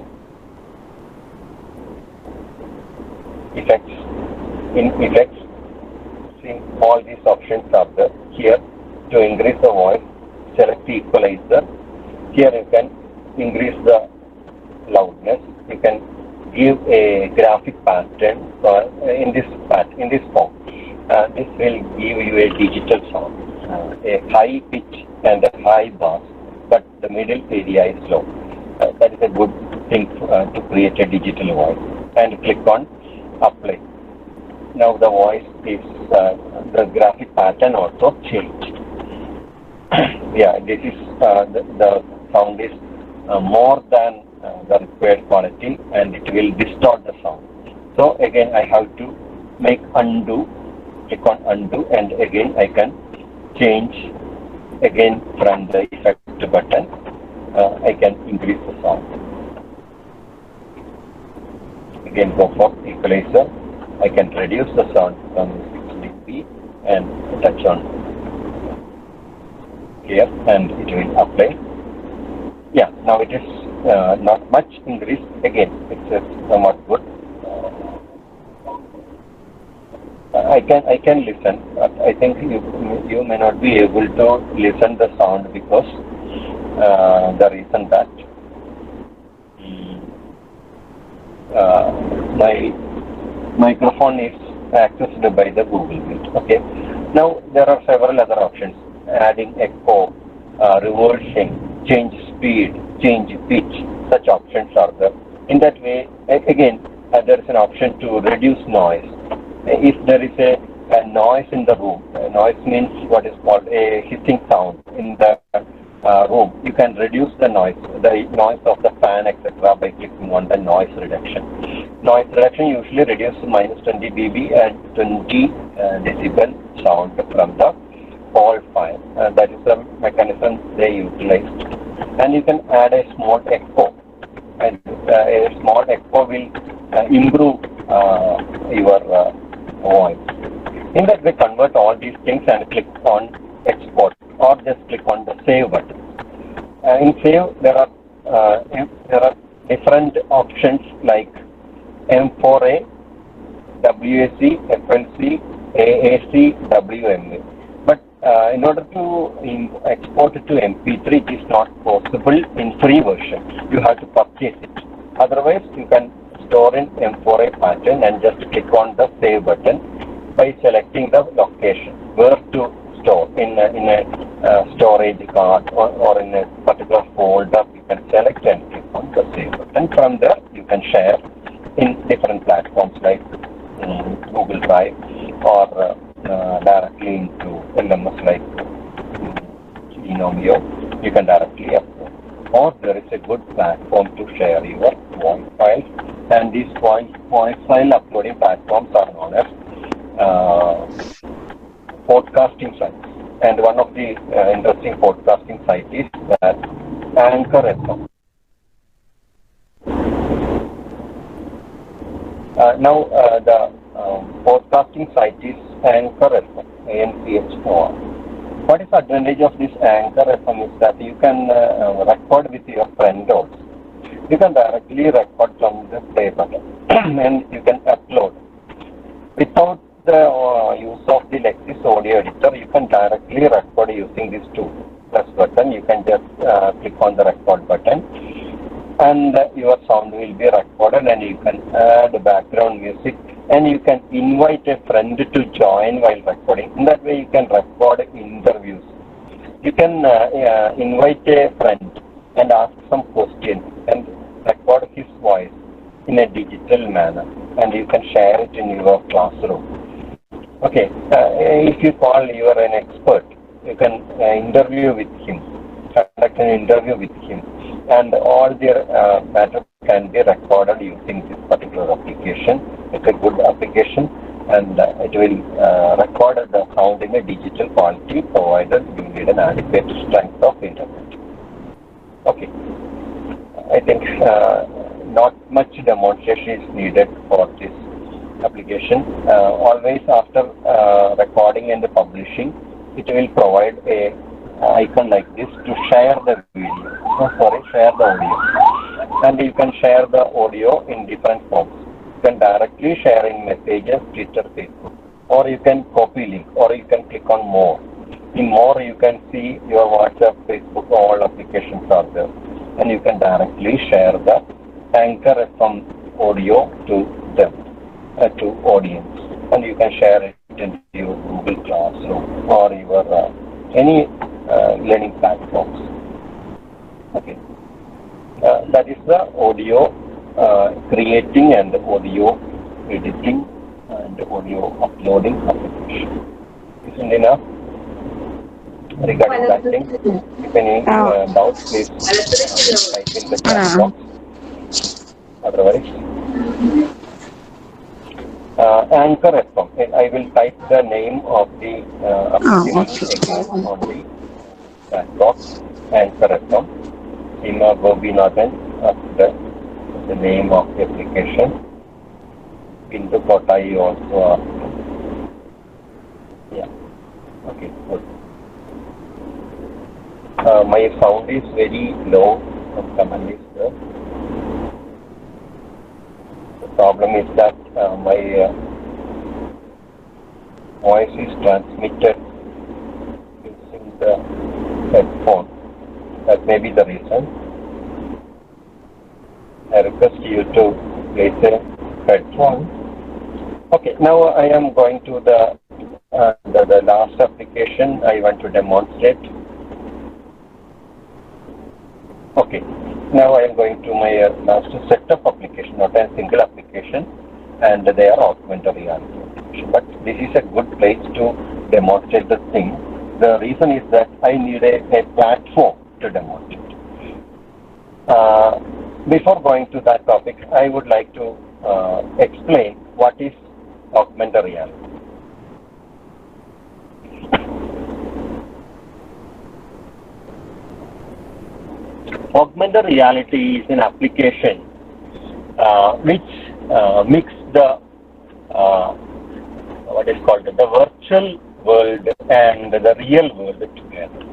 Effects. In effects, see all these options are there. Here, to increase the voice, select equalizer. Here you can increase the loudness. You can give a graphic pattern in this form. This will give you a digital sound, a high pitch and a high bass, but the middle area is low. That is a good thing to create a digital voice. And click on apply. Now the voice is the graphic pattern also changed. Yeah, this is the sound is more than the required quality, and it will distort the sound. So again, I have to make undo. Click on undo, and again I can change again from the effect button. I can increase the sound. Again, go for equalizer. I can reduce the sound from 6 dB and touch on here, and it will apply. Yeah, now it is not much increase. Again, it's somewhat good. I can listen, but I think you may not be able to listen the sound because the reason that my microphone is accessed by the Google Meet. Okay. Now there are several other options: adding echo, reversing, change speed, change pitch. Such options are there. In that way, again, there is an option to reduce noise. If there is a a noise in the room. Noise means what is called a hissing sound in the room. You can reduce the noise of the fan, etc., by clicking on the noise reduction. Noise reduction usually reduces minus 20 dB and 20 decibel sound from the whole file. That is the mechanism they utilized. And you can add a small echo. And a small echo will improve your voice. In that way, convert all these things and click on export, or just click on the save button. In save, there are different options like M4A, WAC, FLC, AAC, WMA. But in order to export it to MP3, it is not possible in free version. You have to purchase it. Otherwise, you can store in M4A pattern and just click on the save button by selecting the location where to store in a storage card or in a particular folder. You can select and click on the save button. From there, you can share in different platforms like Google Drive or directly into LMS like Inomio. You can directly upload. Or there is a good platform to share your voice files, and these voice file uploading platforms are known as podcasting sites. And one of the interesting podcasting sites is that Anchor FM. Now the podcasting site is Anchor FM, ANCHOR. What is the advantage of this Anchor FM is that you can record with your friend also. You can directly record from the play button and you can upload. Without the use of the Lexis audio editor, you can directly record using this tool. Plus button, you can just click on the record button and your sound will be recorded, and you can add background music, and you can invite a friend to join while recording. In that way, you can record interviews. You can invite a friend and ask some questions and record his voice in a digital manner, and you can share it in your classroom. Okay, if you call you are an expert, you can interview with him, conduct an interview with him, and all their matter can be recorded using this particular application. It's a good application, and it will record the sound in a digital quality, provided you need an adequate strength of internet. Okay, I think not much demonstration is needed for this application. Always after recording and publishing, it will provide a icon like this to share the video. Share the audio. And you can share the audio in different forms. You can directly share in messages, Twitter, Facebook, or you can copy link, or you can click on more. In more, you can see your WhatsApp, Facebook, all applications are there, and you can directly share the Anchor FM audio to them, to audience, and you can share it into your Google Classroom or your any learning platforms. Okay, that is the audio creating and audio editing and audio uploading application. Isn't enough regarding that thing? If any doubts, please type in the chat box. Otherwise, Anchor FM. I will type the name of the application again on the chat box. Anchor FM. Seema Gobinathan, the name of the application. Bindu Kotai also. Yeah. Okay. Good. My sound is very low. Comment is there. The problem is that my voice is transmitted using the headphone. That may be the reason. I request you to place a headphone. Okay, now I am going to the last application I want to demonstrate. Okay, now I am going to my last set of application, not a single application, and they are augmented reality. demonstration. But this is a good place to demonstrate the thing. The reason is that I need a platform to demonstrate. Before going to that topic, I would like to explain what is augmented reality. Augmented reality is an application which mix the what is called the virtual world and the real world together.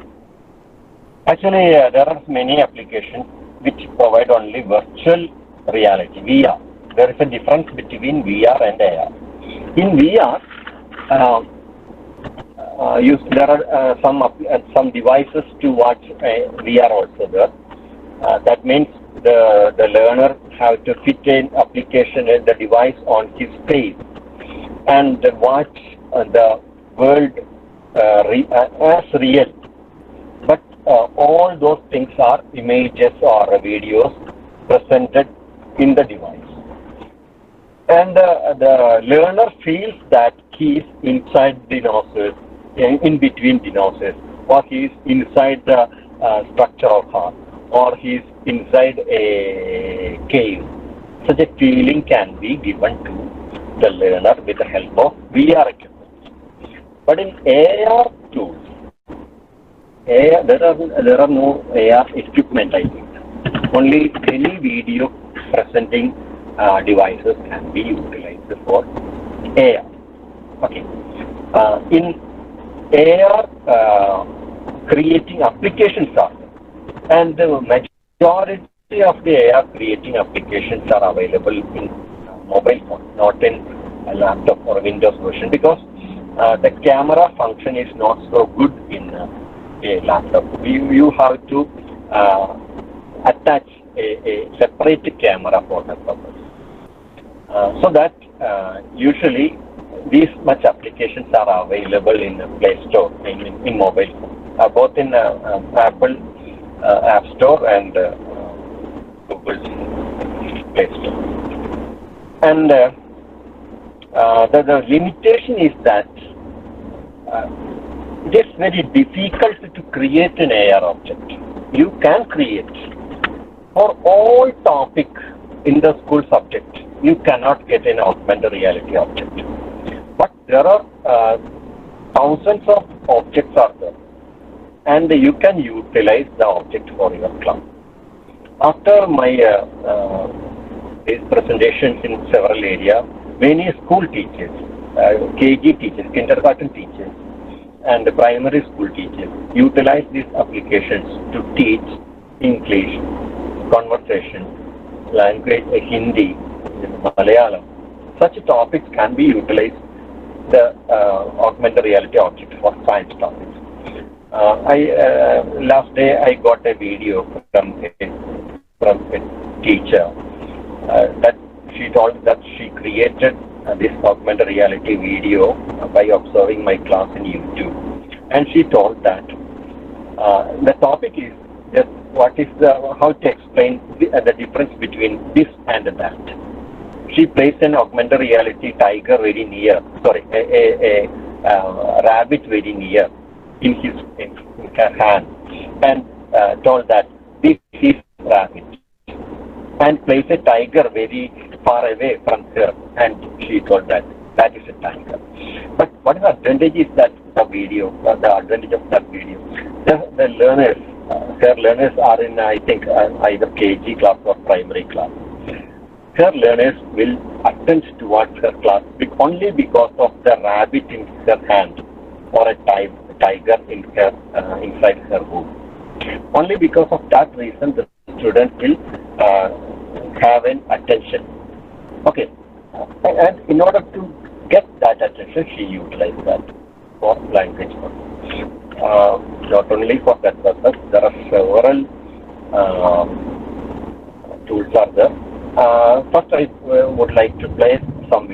Actually, there are many applications which provide only virtual reality, VR. There is a difference between VR and AR. In VR, there are some devices to watch VR also there. That means the learner have to fit an application and the device on his face and watch the world as real. But all those things are images or videos presented in the device. And the learner feels that he is inside dinosaurs, in between dinosaurs, or he is inside the structure of heart, or he is inside a cave. Such a feeling can be given to the learner with the help of VR equipment. But in AR tools, there are no AR equipment, I think. Only any video presenting devices can be utilized for AR. Okay. In AR, creating applications are there, and the majority of the AR creating applications are available in mobile phone, not in a laptop or Windows version, because the camera function is not so good in a laptop. You have to attach a separate camera for that purpose. So that usually these much applications are available in Play Store, in mobile phone, both in Apple App Store and Google's Play Store. And the limitation is that it is very difficult to create an AR object. You can create for all topic in the school subject. You cannot get an augmented reality object. But there are thousands of objects are there, and you can utilize the object for your class. After my these presentations in several areas, many school teachers, KG teachers, kindergarten teachers, and primary school teachers utilize these applications to teach English, conversation, language, Hindi, Malayalam. Such topics can be utilized the augmented reality object for science topics. Last day I got a video from a teacher that she told that she created this augmented reality video by observing my class in YouTube, and she told that the topic is just how to explain the difference between this and that. She placed an augmented reality tiger very near, a rabbit very near in her hand, and told that this is rabbit, and placed a tiger very far away from her, and she told that that is a tiger. But what is the advantage is that the video, the advantage of that video, the learners, her learners are in, I think, either KG class or primary class. Her learners will attend towards her class only because of the rabbit in her hand or a tiger in her inside her room. Only because of that reason, the student will have an attention. Okay, and in order to get that attention, she utilized that for language purpose. Not only for that purpose, there are several tools are there. First, I would like to play some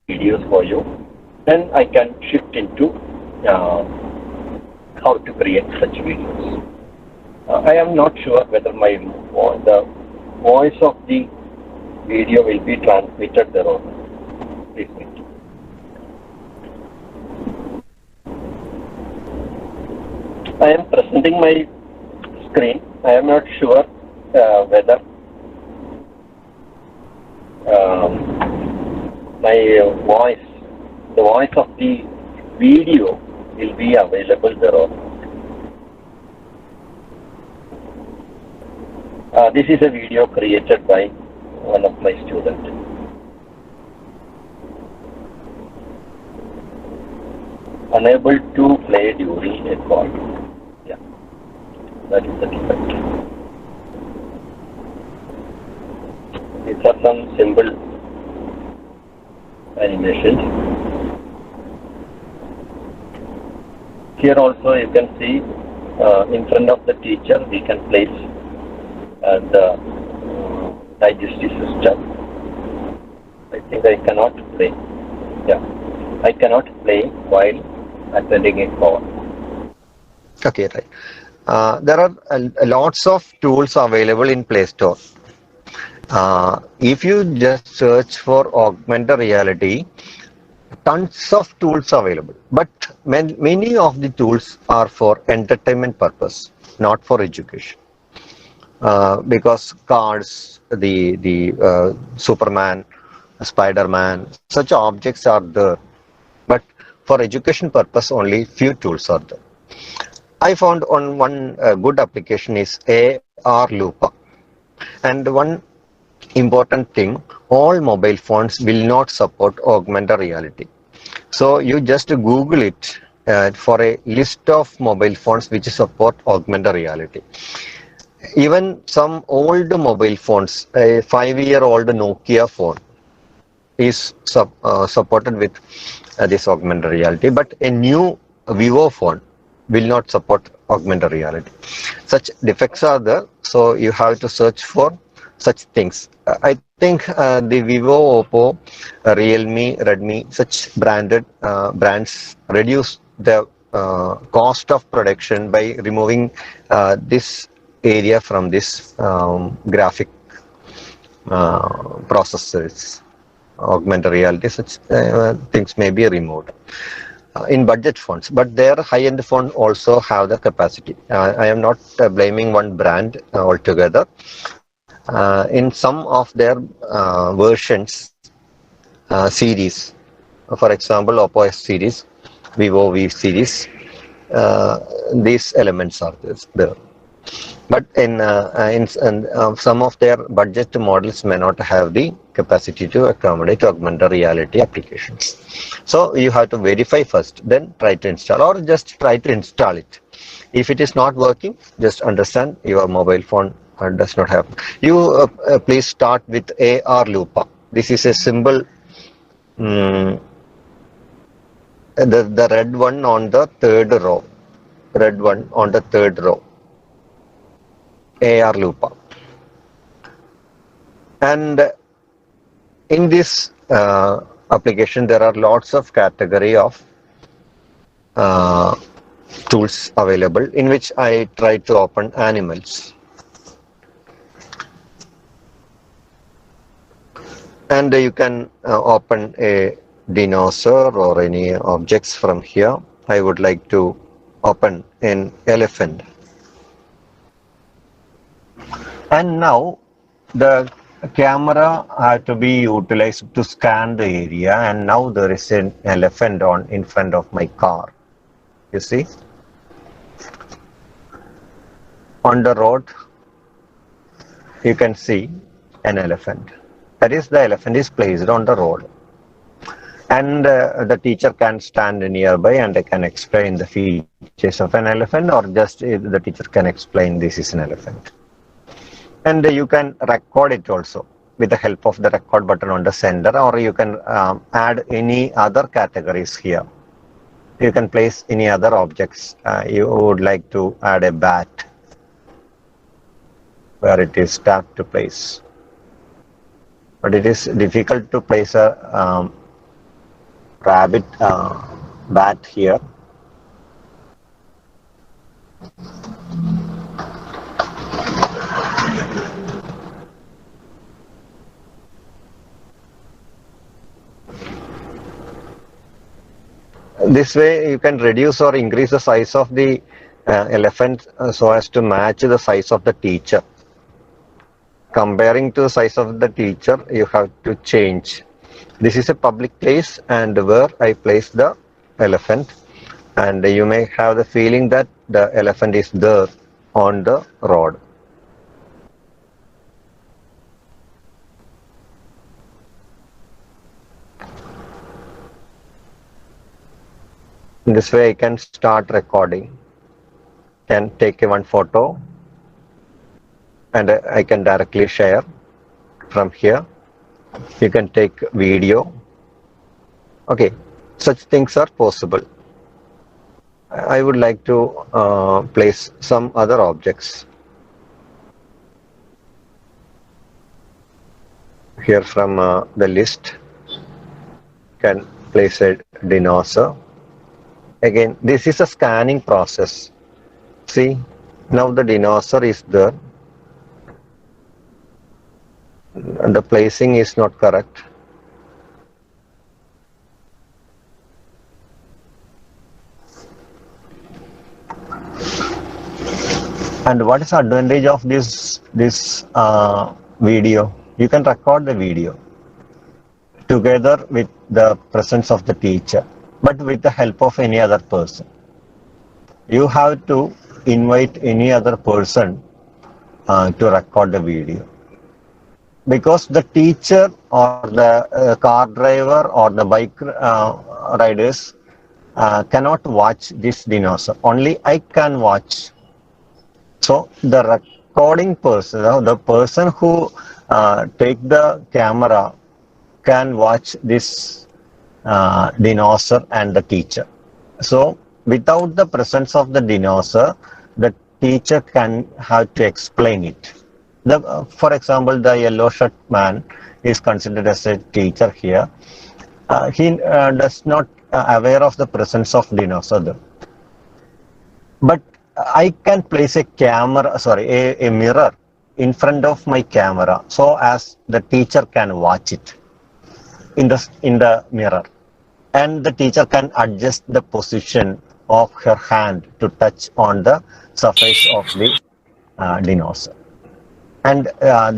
videos for you. Then I can shift into how to create such videos. I am not sure whether the voice of the video will be transmitted there or not. Please wait. I am presenting my screen. I am not sure whether my voice, the voice of the video will be available there or not. This is a video created by one of my students. Unable to play during a call. Yeah, that is the defect. These are some simple animations. Here also you can see in front of the teacher we can place the digestive system. I think I cannot play. Yeah, I cannot play while attending a call. Okay, right. There are lots of tools available in Play Store. If you just search for augmented reality, tons of tools available, but many of the tools are for entertainment purpose, not for education. Because cars, the Superman, Spider-Man, such objects are there, but for education purpose only few tools are there. I found on one good application is AR Lupa, and one important thing, all mobile phones will not support augmented reality. So you just Google it for a list of mobile phones which support augmented reality. Even some old mobile phones, a 5-year-old Nokia phone is supported with this augmented reality, but a new Vivo phone will not support augmented reality. Such defects are there, so you have to search for such things. I think the Vivo, Oppo, Realme, Redmi, such branded brands reduce the cost of production by removing this area from this graphic processors. Augmented reality, such things may be removed in budget phones, but their high-end phone also have the capacity. I am not blaming one brand altogether. In some of their versions, series, for example, Oppo S series, Vivo V series, these elements are there. But in some of their budget models may not have the capacity to accommodate augmented reality applications. So you have to verify first, then try to install, or just try to install it. If it is not working, just understand your mobile phone does not have. You please start with AR Lupa. This is a symbol. The red one on the third row. Red one on the third row. AR Lupa. And in this application, there are lots of category of tools available, in which I try to open animals. And you can open a dinosaur or any objects from here. I would like to open an elephant. And now the camera had to be utilized to scan the area, and now there is an elephant in front of my car. You see, on the road you can see an elephant. That is, the elephant is placed on the road, and the teacher can stand nearby and they can explain the features of an elephant, or just the teacher can explain this is an elephant. And you can record it also with the help of the record button on the center, or you can add any other categories here. You can place any other objects. You would like to add a bat, where it is tapped to place. But it is difficult to place a rabbit bat here. This way you can reduce or increase the size of the elephant so as to match the size of the teacher. Comparing to the size of the teacher, you have to change. This is a public place and where I place the elephant, and you may have the feeling that the elephant is there on the road. In this way I can start recording, can take one photo and I can directly share from here. You can take video. Okay, such things are possible. I would like to place some other objects. Here from the list, can place a dinosaur. Again, this is a scanning process. See, now the dinosaur is there. And the placing is not correct. And what is the advantage of this video? You can record the video together with the presence of the teacher, but with the help of any other person. You have to invite any other person to record the video, because the teacher or the car driver or the bike riders cannot watch this dinosaur. Only I can watch. So the recording person, the person who take the camera can watch this dinosaur and the teacher. So without the presence of the dinosaur, the teacher can have to explain it. For example, the yellow shirt man is considered as a teacher here. He does not aware of the presence of dinosaur there. But I can place a camera, a mirror in front of my camera so as the teacher can watch it in the mirror, and the teacher can adjust the position of her hand to touch on the surface of the dinosaur. And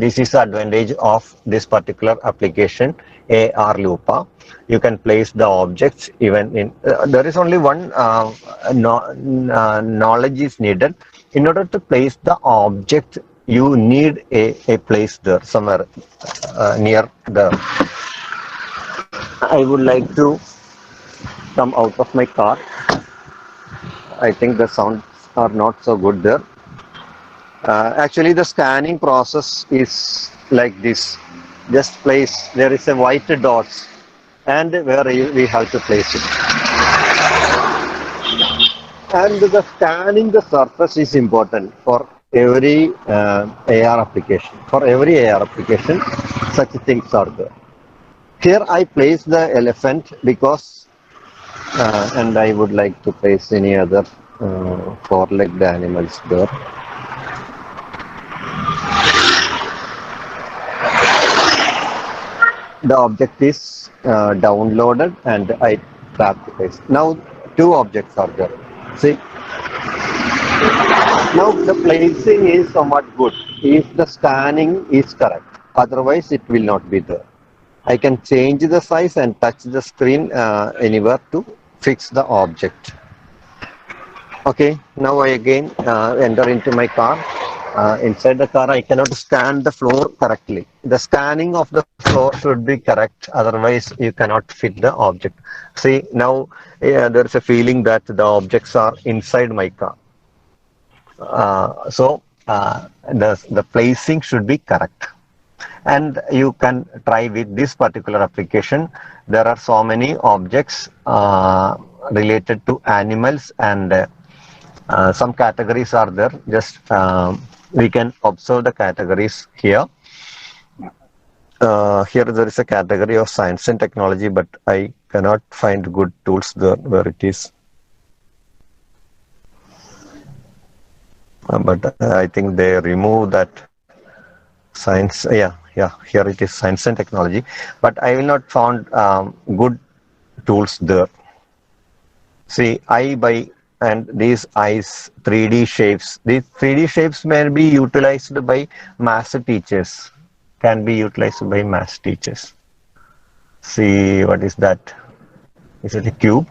this is the advantage of this particular application, AR Lupa. You can place the objects even in, there is only one knowledge is needed. In order to place the object, you need a place there, somewhere near there. I would like to come out of my car. I think the sounds are not so good there. Actually, the scanning process is like this. Just place, there is a white dots, and where we have to place it. And the scanning the surface is important for every AR application. For every AR application, such things are there. Here I place the elephant because, and I would like to place any other four-legged animals there. The object is downloaded and I tap the place. Now two objects are there. See, now the placing is somewhat good if the scanning is correct. Otherwise, it will not be there. I can change the size and touch the screen anywhere to fix the object. Okay, now I again enter into my car. Inside the car, I cannot scan the floor correctly. The scanning of the floor should be correct, otherwise you cannot fit the object. See, now there is a feeling that the objects are inside my car. So the placing should be correct. And you can try with this particular application. There are so many objects related to animals, and some categories are there. Just we can observe the categories here. Here there is a category of science and technology, but I cannot find good tools there where it is. But I think they remove that science. Yeah, here it is, science and technology. But I will not found good tools there. See, I by and these eyes 3D shapes. These 3D shapes may be utilized by math teachers. Can be utilized by math teachers. See, what is that? Is it a cube?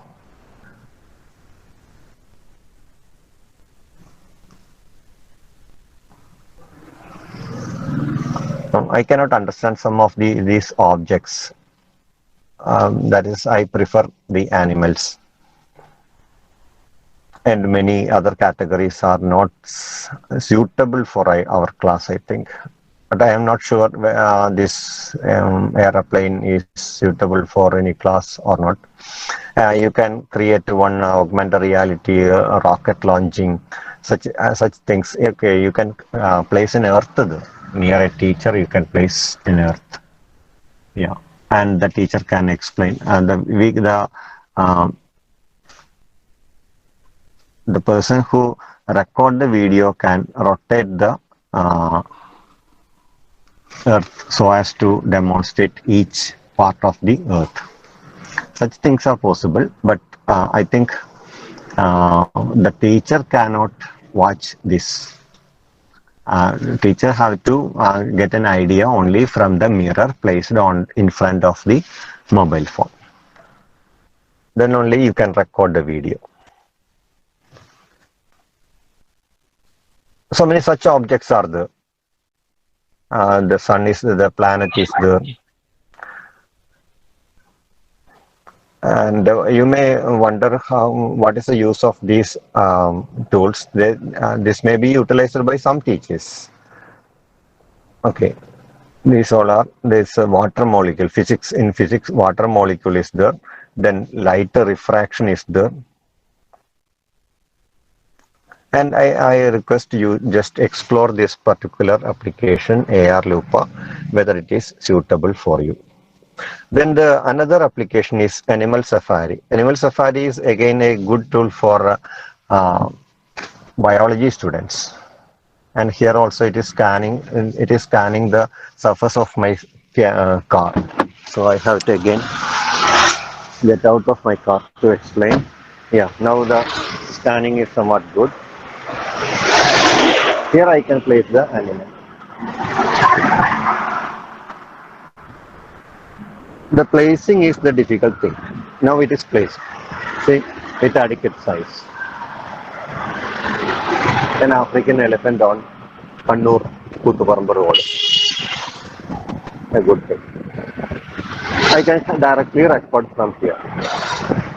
I cannot understand some of these objects. That is, I prefer the animals. And many other categories are not suitable for our class, I think. But I am not sure this aeroplane is suitable for any class or not. You can create one augmented reality rocket launching, such things. Okay, you can place in earth near a teacher. You can place in earth. Yeah, and the teacher can explain. And the person who record the video can rotate the uh, earth so as to demonstrate each part of the earth. Such things are possible, but I think the teacher cannot watch this. Teacher have to get an idea only from the mirror placed on in front of the mobile phone. Then only you can record the video. So many such objects are there. The sun is there, the planet is there. And you may wonder what is the use of these tools. This may be utilized by some teachers. Okay, these all are, there's a water molecule, in physics, water molecule is there. Then light refraction is there. And I request you just explore this particular application, AR Lupa, whether it is suitable for you. Then another application is Animal Safari. Animal Safari is again a good tool for biology students. And here also it is scanning the surface of my car. So I have to again get out of my car to explain. Yeah, now the scanning is somewhat good. Here I can place the animal. The placing is the difficult thing. Now it is placed. See, with adequate size. An African elephant on Kannur Kutuparambur Road. A good thing. I can directly record from here.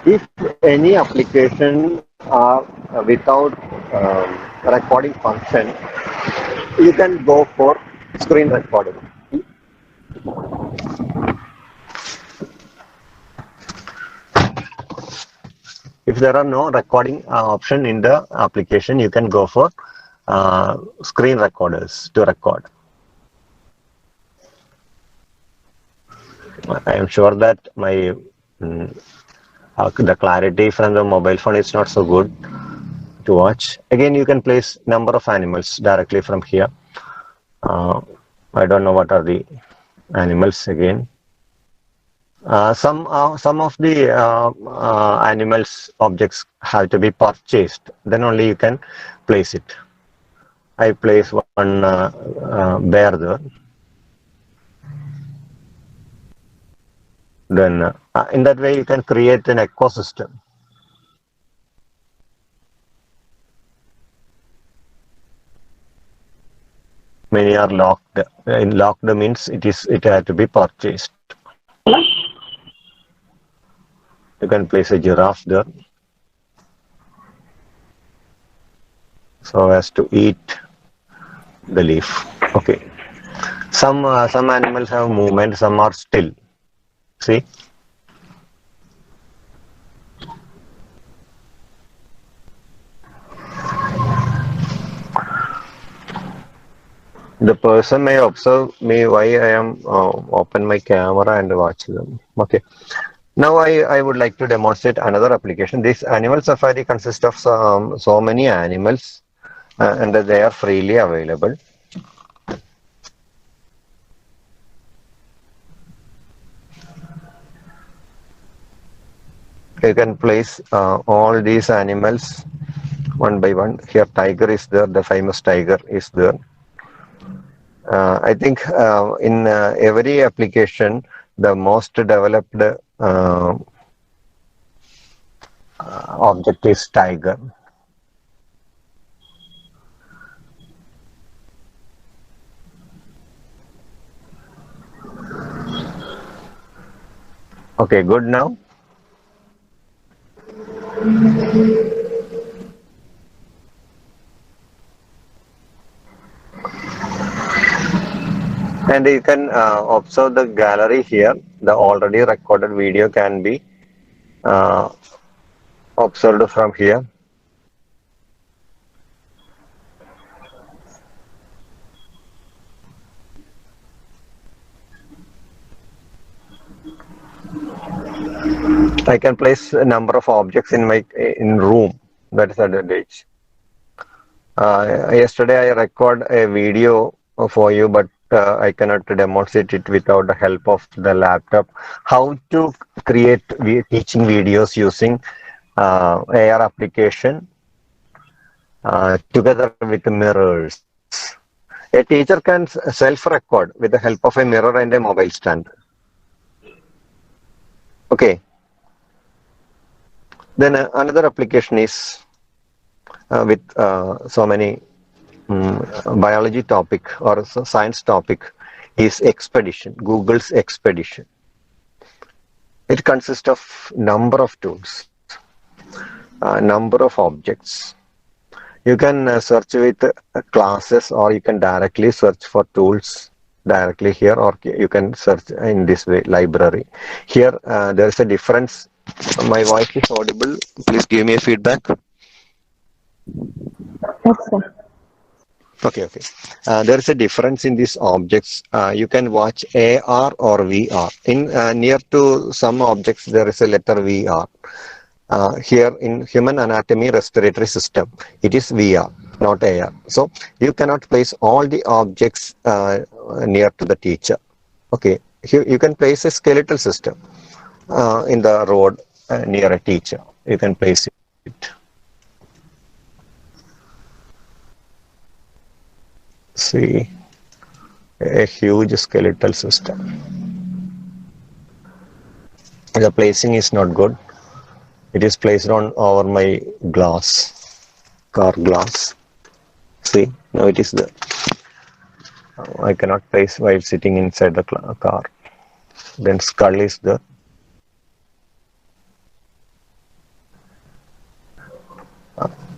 If any application are without recording function, you can go for screen recording. If there are no recording option in the application, you can go for screen recorders to record. I am sure that my the clarity from the mobile phone is not so good to watch. Again, you can place number of animals directly from here. I don't know what are the animals again. Some of the animals objects have to be purchased. Then only you can place it. I place one bear there. Then in that way you can create an ecosystem. Many are locked. Locked means it has to be purchased. You can place a giraffe there, so as to eat the leaf. Okay. Some animals have movement. Some are still. See. The person may observe me why I am open my camera and watch them. Okay. Now I would like to demonstrate another application. This animal safari consists of so many animals and they are freely available. You can place all these animals one by one. Here tiger is there, the famous tiger is there. I think in every application, the most developed object is tiger. Okay, good now. And you can observe the gallery here. The already recorded video can be uh, observed from here. I can place a number of objects in my in room. That is advantage. Yesterday I record a video for you, but I cannot demonstrate it without the help of the laptop. How to create teaching videos using AR application together with mirrors. A teacher can self-record with the help of a mirror and a mobile stand. Okay. Then another application is with so many biology topic or science topic is expedition, Google's expedition. It consists of number of tools, number of objects. You can search with classes, or you can directly search for tools directly here, or you can search in this way, library. Here there is a difference. My voice is audible. Please give me a feedback. Yes, sir. Okay. There is a difference in these objects. You can watch AR or VR. In near to some objects, there is a letter VR. Here in human anatomy respiratory system, it is VR, not AR. So you cannot place all the objects near to the teacher. Okay, here you can place a skeletal system in the road near a teacher. You can place it. See, a huge skeletal system. The placing is not good. It is placed on over my glass, car glass. See, now it is there. I cannot place while sitting inside the car. Then skull is there.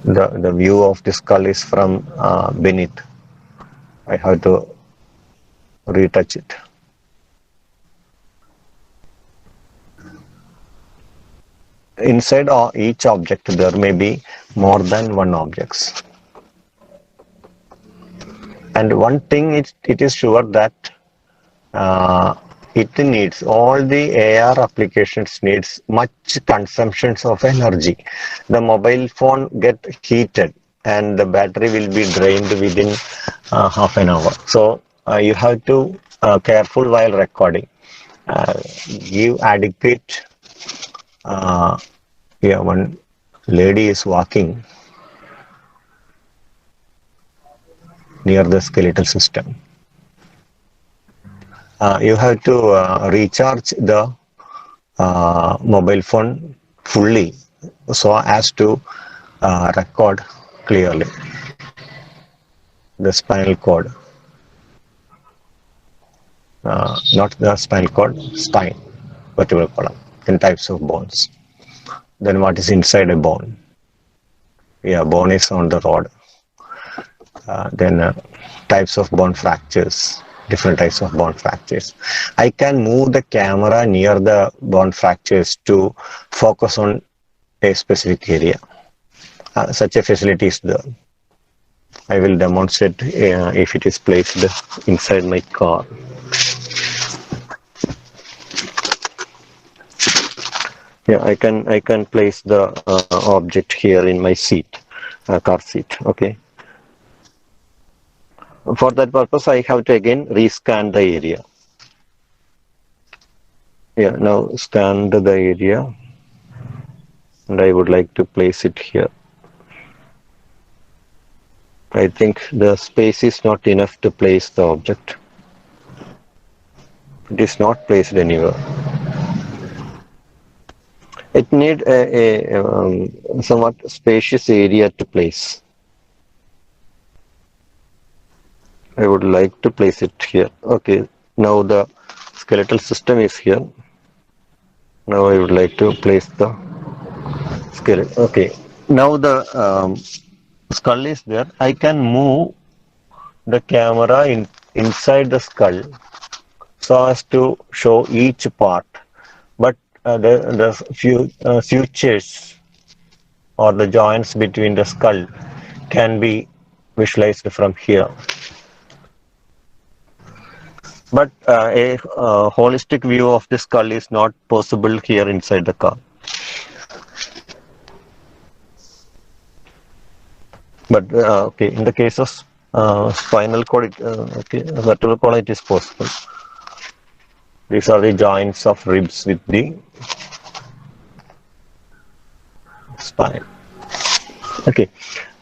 The view of the skull is from beneath. I have to retouch it. Inside each object there may be more than one objects. And one thing it is sure that it needs, all the AR applications needs much consumptions of energy. The mobile phone get heated and the battery will be drained within half an hour. So you have to careful while recording. Give adequate. One lady is walking near the skeletal system. You have to recharge the mobile phone fully so as to record clearly the spinal cord, not the spinal cord, spine, vertebral column, then types of bones. Then what is inside a bone? Bone is on the rod. Then types of bone fractures, different types of bone fractures. I can move the camera near the bone fractures to focus on a specific area. Such a facility is there. I will demonstrate if it is placed inside my car. I can place the object here in my seat, car seat. Okay. For that purpose, I have to again rescan the area. Now scan the area, and I would like to place it here. I think the space is not enough to place the object. It is not placed anywhere. It need a somewhat spacious area to place. I would like to place it here. Okay, now the skeletal system is here. Now I would like to place the skeleton. Okay, now the skull is there. I can move the camera inside the skull so as to show each part. But the few sutures or the joints between the skull can be visualized from here. But a holistic view of the skull is not possible here inside the car. But okay, in the case of spinal cord, okay, vertebral column, it is possible. These are the joints of ribs with the spine. Okay,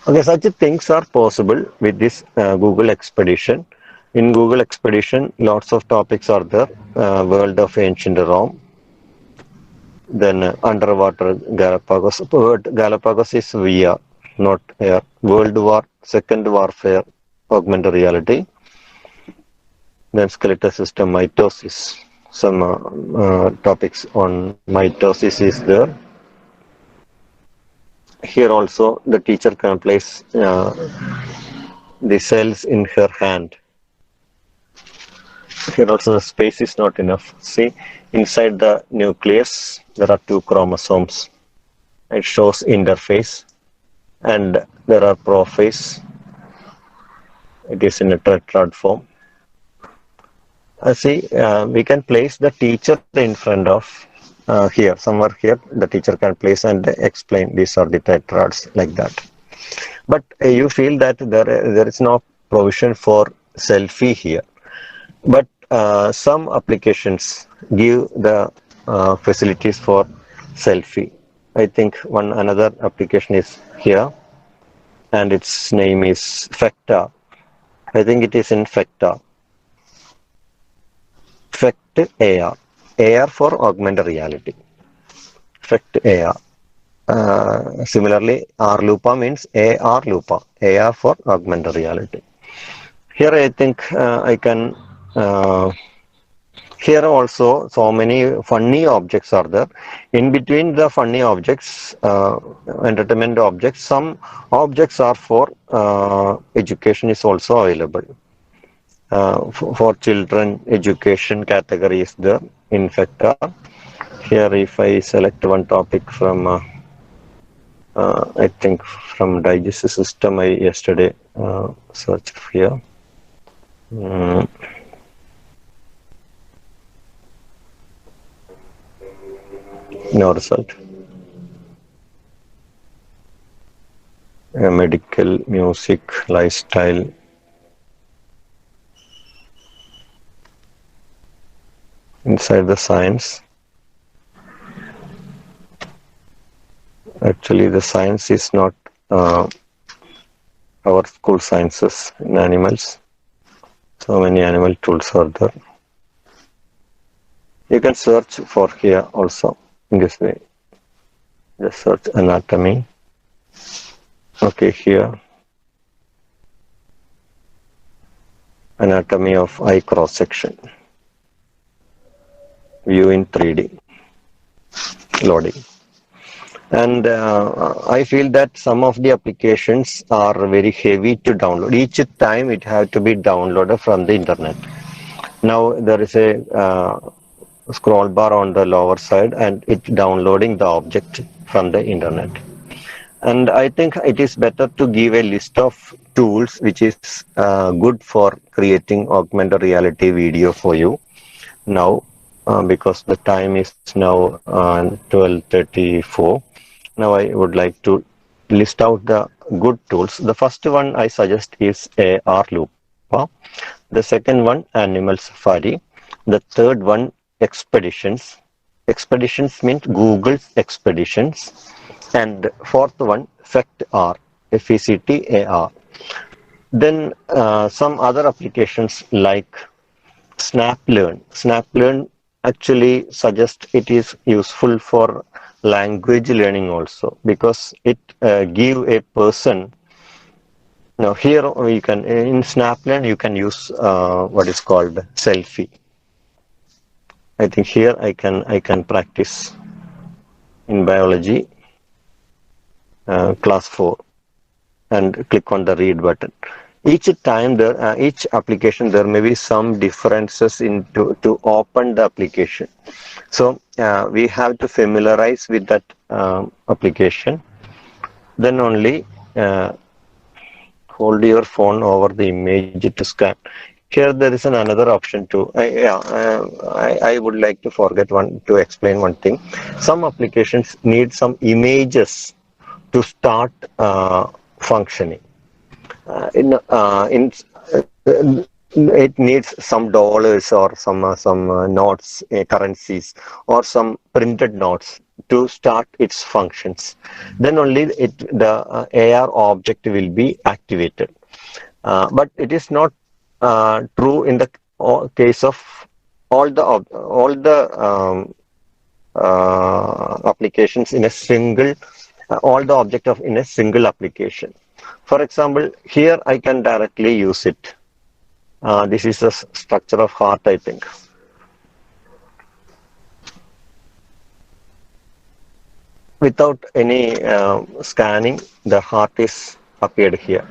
okay, such things are possible with this Google Expedition. In Google Expedition, lots of topics are there. World of ancient Rome, then underwater Galapagos. Galapagos is VR, not air. World War, Second Warfare, Augmented Reality. Then skeletal system, mitosis. Some topics on mitosis is there. Here also the teacher can place the cells in her hand. Here also the space is not enough. See, inside the nucleus there are 2 chromosomes. It shows interface and there are prophase. It is in a tetrad form. See, we can place the teacher in front of here, somewhere here, the teacher can place and explain these are the tetrads like that. But you feel that there is no provision for selfie here. But some applications give the facilities for selfie. I think another application is here and its name is FECTA. I think it is in FECTA. FECT AR. AR for augmented reality. FECT AR. Similarly, R Lupa means AR Lupa. AR for augmented reality. Here I think I can here also so many funny objects are there. In between the funny objects, entertainment objects, some objects are for education is also available. For children, education category is there in FECTA. Here if I select one topic from I think from digestive system, I yesterday searched here. No result. Medical, music, lifestyle. Inside the science. Actually, the science is not our school sciences in animals. So many animal tools are there. You can search for here also in this way. Just search anatomy. Okay, here. Anatomy of eye cross section. View in 3D. Loading. And I feel that some of the applications are very heavy to download. Each time it has to be downloaded from the internet. Now there is a scroll bar on the lower side and it's downloading the object from the internet. And I think it is better to give a list of tools which is good for creating augmented reality video for you now because the time is now 12:34. Now I would like to list out the good tools. The first one I suggest is AR Lupa. The second one, Animal Safari. The third one, Expeditions. Expeditions means Google's Expeditions. And fourth one, FECT-AR, FECT-AR. Then some other applications like SnapLearn. SnapLearn actually suggests it is useful for language learning also, because it give a person. Now here we can, in SnapLearn you can use what is called selfie. I think here I can practice in biology class 4 and click on the read button. Each time there, each application there may be some differences to open the application. So we have to familiarize with that application. Then only hold your phone over the image to scan. Here there is another option too. I would like to explain one thing. Some applications need some images to start functioning. It needs some dollars or some notes, currencies, or some printed notes to start its functions. Then only the AR object will be activated. But it is not true in the case of all the applications in a single, all the object of in a single application. For example, here I can directly use it. This is the structure of heart, I think. Without any scanning, the heart is appeared here.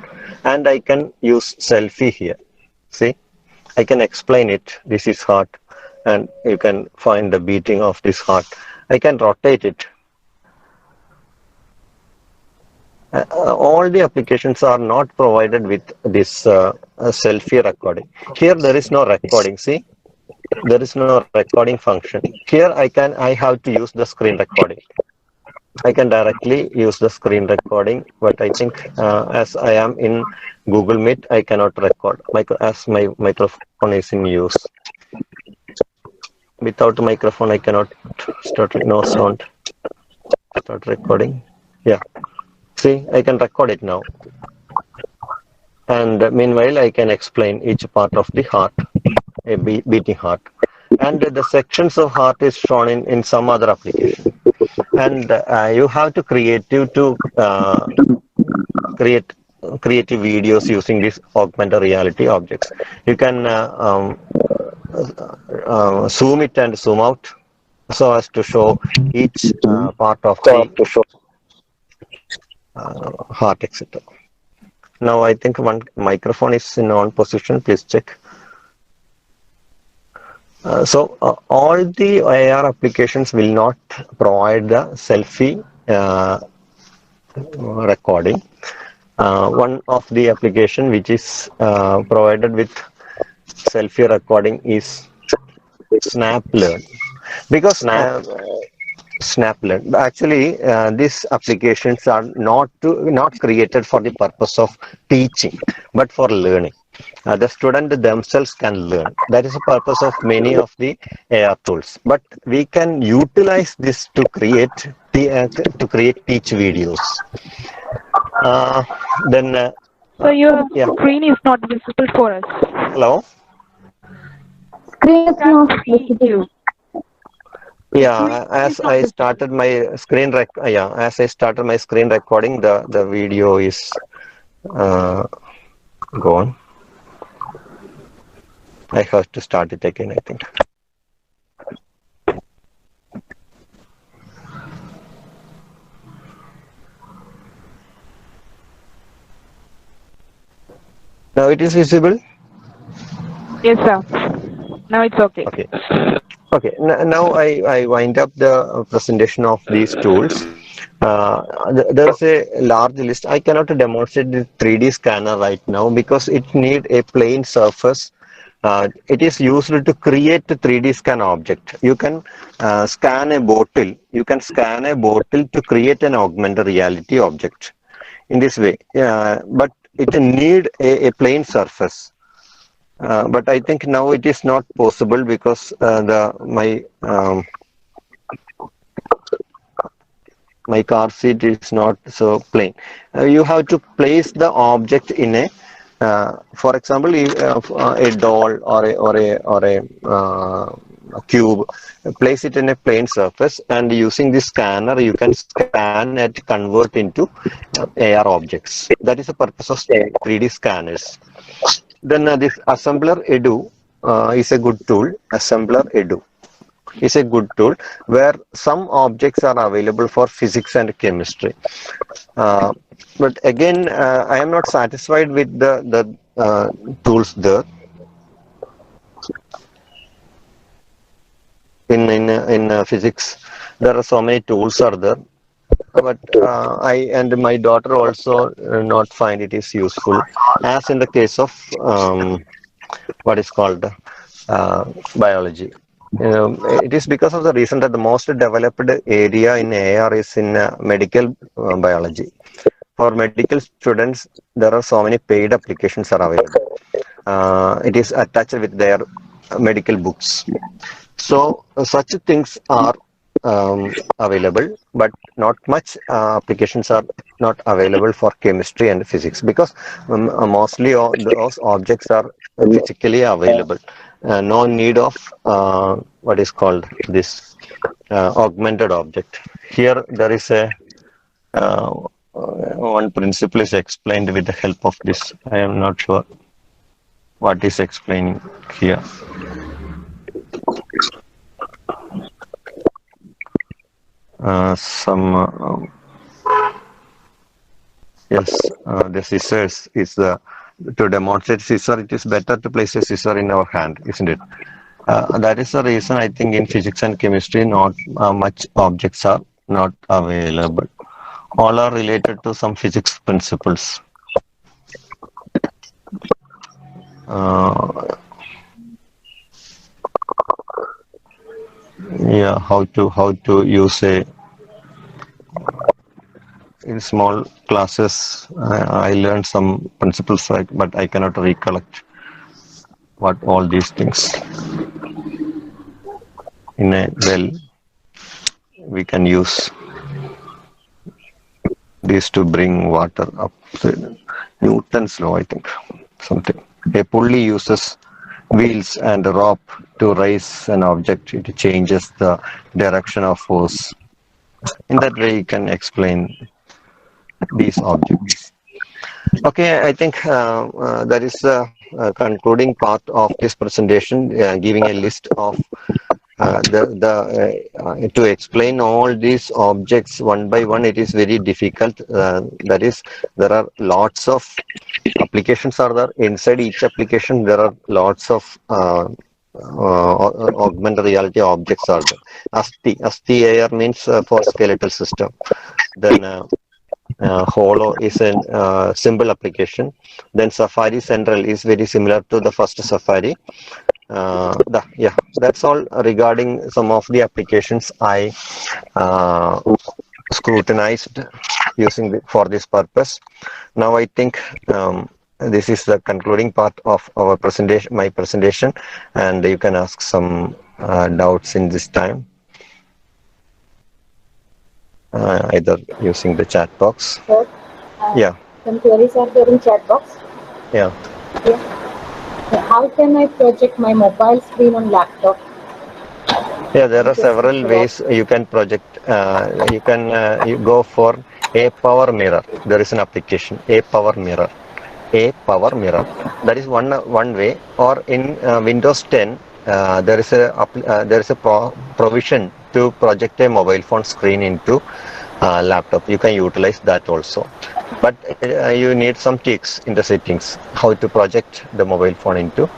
And I can use selfie here. See, I can explain it. This is heart, and you can find the beating of this heart. I can rotate it. All the applications are not provided with this selfie recording. Here there is no recording. See, there is no recording function. Here I have to use the screen recording. I can directly use the screen recording, but I think as I am in Google Meet, I cannot record as my microphone is in use. Without a microphone, I cannot start. No sound. Start recording. Yeah. See, I can record it now. And meanwhile, I can explain each part of the heart, a beating heart. And the sections of heart is shown in some other application. And you have to create creative videos using these augmented reality objects. You can zoom it and zoom out so as to show each part of the heart, etc. Now I think one microphone is in on position. Please check. So all the AR applications will not provide the selfie recording. One of the application which is provided with selfie recording is SnapLearn, because SnapLearn. Actually, these applications are not created for the purpose of teaching, but for learning. The student themselves can learn. That is the purpose of many of the AR tools. But we can utilize this to create teach videos. Then So your yeah. screen is not visible for us. Hello. Screen is not visible. Yeah, as I started my screen recording, the video is gone. I have to start it again, I think. Now it is visible? Yes, sir. Now it's okay. Okay. Okay, now I wind up the presentation of these tools. There's a large list. I cannot demonstrate the 3D scanner right now because it needs a plain surface. It is used to create a 3D scan object. You can scan a bottle. You can scan a bottle to create an augmented reality object in this way. But it need a plain surface. But I think now it is not possible because my car seat is not so plain. You have to place the object in a For example, a doll or a cube, place it in a plane surface, and using this scanner, you can scan and convert into AR objects. That is the purpose of 3D scanners. Then this assembler edu is a good tool. Assembler edu is a good tool where some objects are available for physics and chemistry. Uh, but again, I am not satisfied with the tools there. In physics, there are so many tools are there, but I and my daughter also not find it is useful, as in the case of what is called biology. It is because of the reason that the most developed area in AR is in medical biology. For medical students, there are so many paid applications are available. It is attached with their medical books. So such things are available, but not much applications are not available for chemistry and physics, because mostly all those objects are physically available. No need of what is called this augmented object. Here there is a one principle is explained with the help of this. I am not sure what is explaining here. Some yes, the scissors is to demonstrate scissor. It is better to place a scissor in our hand, isn't it? That is the reason I think in physics and chemistry, not much objects are not available. All are related to some physics principles. Uh, yeah, how to use a in small classes. I learned some principles, but I cannot recollect what all these things. In a well, we can use these to bring water up. Newton's law, I think, something. A pulley uses wheels and a rope to raise an object. It changes the direction of force. In that way, you can explain these objects. Okay, I think that is the concluding part of this presentation, giving a list of to explain all these objects one by one. It is very difficult. That is, there are lots of applications are there. Inside each application, there are lots of augmented reality objects are there. ASTI AR means for skeletal system. Then Holo is a simple application. Then Safari Central is very similar to the first Safari. Yeah, that's all regarding some of the applications I scrutinized using for this purpose. Now I think this is the concluding part of our presentation, my presentation, and you can ask some doubts in this time, either using the chat box. Sir, Yeah, some queries are there in chat box. yeah. Yeah. How can I project my mobile screen on laptop? Yeah, there are Questions several for all. ways you can project. You go for a power mirror. There is an application, a power mirror. A power mirror. That is one way. Or in Windows 10, there is a provision to project a mobile phone screen into laptop. You can utilize that also. But you need some tweaks in the settings, how to project the mobile phone into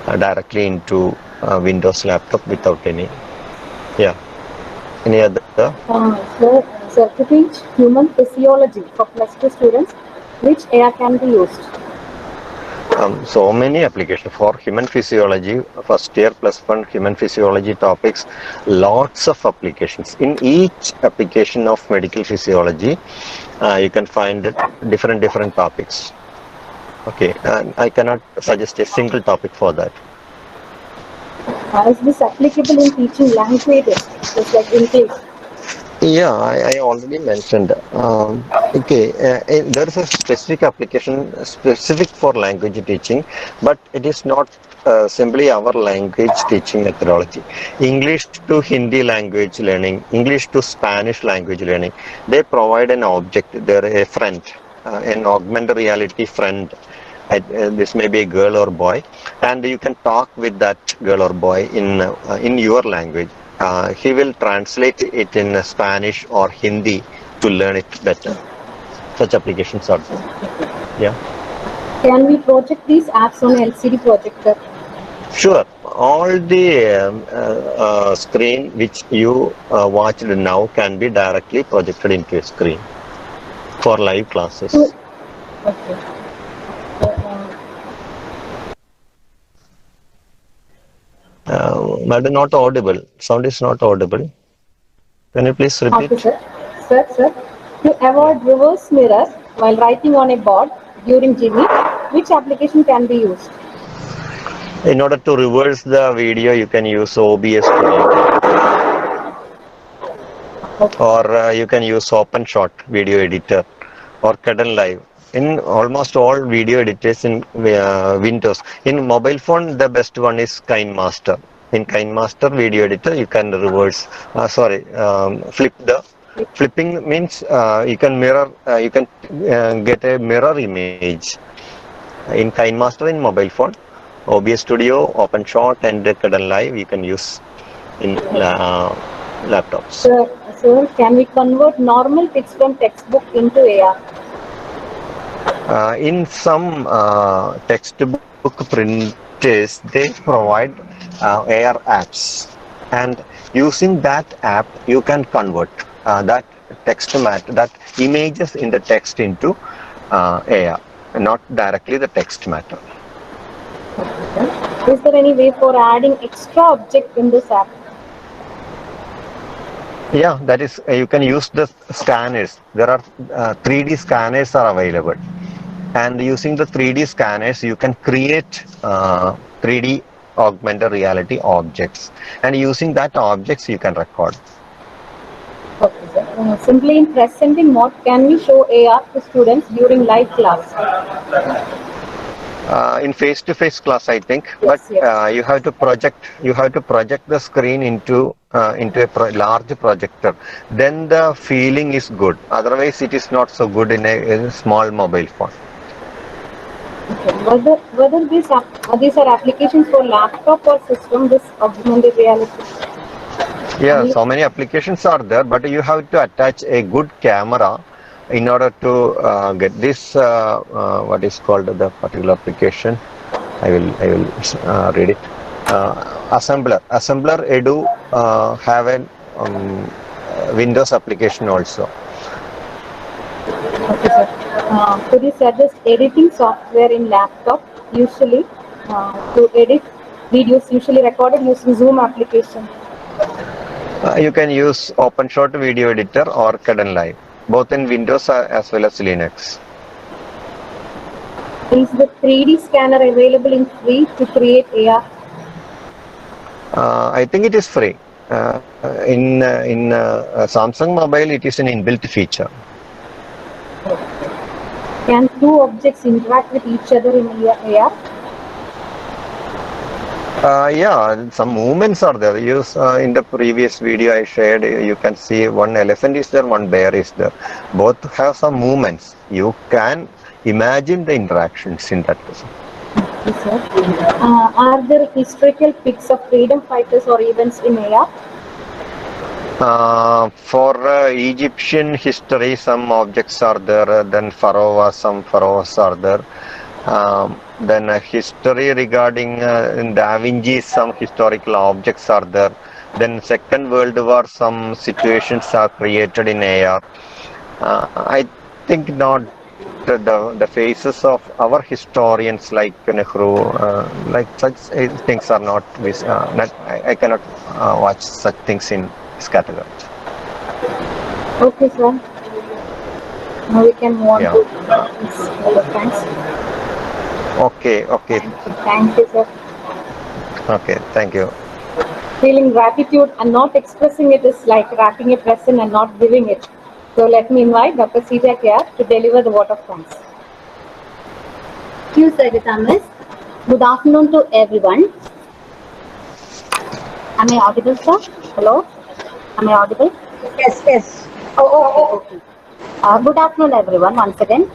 directly into Windows laptop without any. Yeah. Any other? Sir, to teach human physiology for +2 students, which AR can be used? So many applications for human physiology, first year +1 human physiology topics, lots of applications. In each application of medical physiology, you can find different topics. Okay, I cannot suggest a single topic for that. Is this applicable in teaching languages, just like English? Yeah, I already mentioned. Okay, there is a specific application specific for language teaching, but it is not simply our language teaching methodology. English to Hindi language learning, English to Spanish language learning, they provide an object, they're a friend, an augmented reality friend. This may be a girl or boy, and you can talk with that girl or boy in your language. He will translate it in Spanish or Hindi to learn it better. Such applications are there. Yeah, Can we project these apps on LCD projector? sure. All the screen which you watched now can be directly projected into a screen for live classes. Okay. Madam, not audible. Sound is not audible. Can you please Okay, repeat? sir. Sir, to Yeah. avoid reverse mirror while writing on a board during Jimmy, which application can be used? In order to reverse the video, you can use OBS Studio, or you can use OpenShot video editor, or Cadden Live. In almost all video editors in Windows. In mobile phone, the best one is KineMaster. In KineMaster video editor, you can reverse. Flip the. Flipping means you can mirror. You can get a mirror image in KineMaster in mobile phone. OBS Studio, OpenShot, and Cadden Live you can use in laptops. Sir, can we convert normal text from textbook into AR? In some textbook printers, they provide AR apps, and using that app, you can convert that that images in the text into AR, not directly the text matter. Is there any way for adding extra object in this app? Yeah, that is, you can use the scanners. There are 3D scanners are available, and using the 3D scanners, you can create 3D augmented reality objects, and using that objects, you can record. Okay, sir. Simply in presenting mode, can we show AR to students during live class? In face-to-face class, I think, but Yes, yes. you have to project the screen into a large projector. Then the feeling is good. Otherwise, it is not so good in a small mobile phone. Okay. Whether these are applications for laptop or system, this augmented reality. Yeah, Only so many applications are there, but you have to attach a good camera in order to get this. What is called the particular application? I will read it. Assembler. Assembler Edu have an Windows application also. okay, sir. Could you suggest editing software in laptop usually to edit videos usually recorded using Zoom application? You can use OpenShot video editor or Cadden Live, both in Windows as well as Linux. Is the 3D scanner available in free to create AR? I think it is free. In Samsung Mobile, it is an inbuilt feature. Can two objects interact with each other in AR? Yeah, some movements are there. In the previous video I shared, you can see one elephant is there, one bear is there. Both have some movements. You can imagine the interactions in that way. Yes, sir. Are there historical pics of freedom fighters or events in AR? For Egyptian history, some objects are there. Then some pharaohs are there. Then history regarding Da Vinci, some historical objects are there. Then Second World War, some situations are created in AR. I think not the faces of our historians like Nehru, like such things are not. I cannot watch such things in this category. Okay, sir. Now we can move on Yeah. to thanks. Okay. Thank you, sir. Okay. Thank you. Feeling gratitude and not expressing it is like wrapping a present and not giving it. So let me invite Dr. Sajan K.S. to deliver the vote of thanks. Thank you, Sagita Miss. Good afternoon to everyone. Am I audible, sir? Hello? Am I audible? Yes, yes. Okay. Good afternoon, everyone, once again.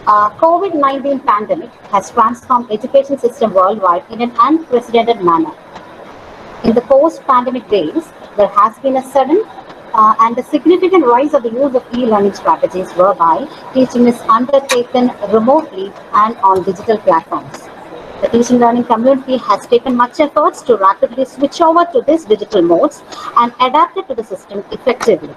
COVID-19 pandemic has transformed education system worldwide in an unprecedented manner. In the post-pandemic days, there has been a sudden and a significant rise of the use of e-learning strategies whereby teaching is undertaken remotely and on digital platforms. The teaching learning community has taken much efforts to rapidly switch over to these digital modes and adapt it to the system effectively.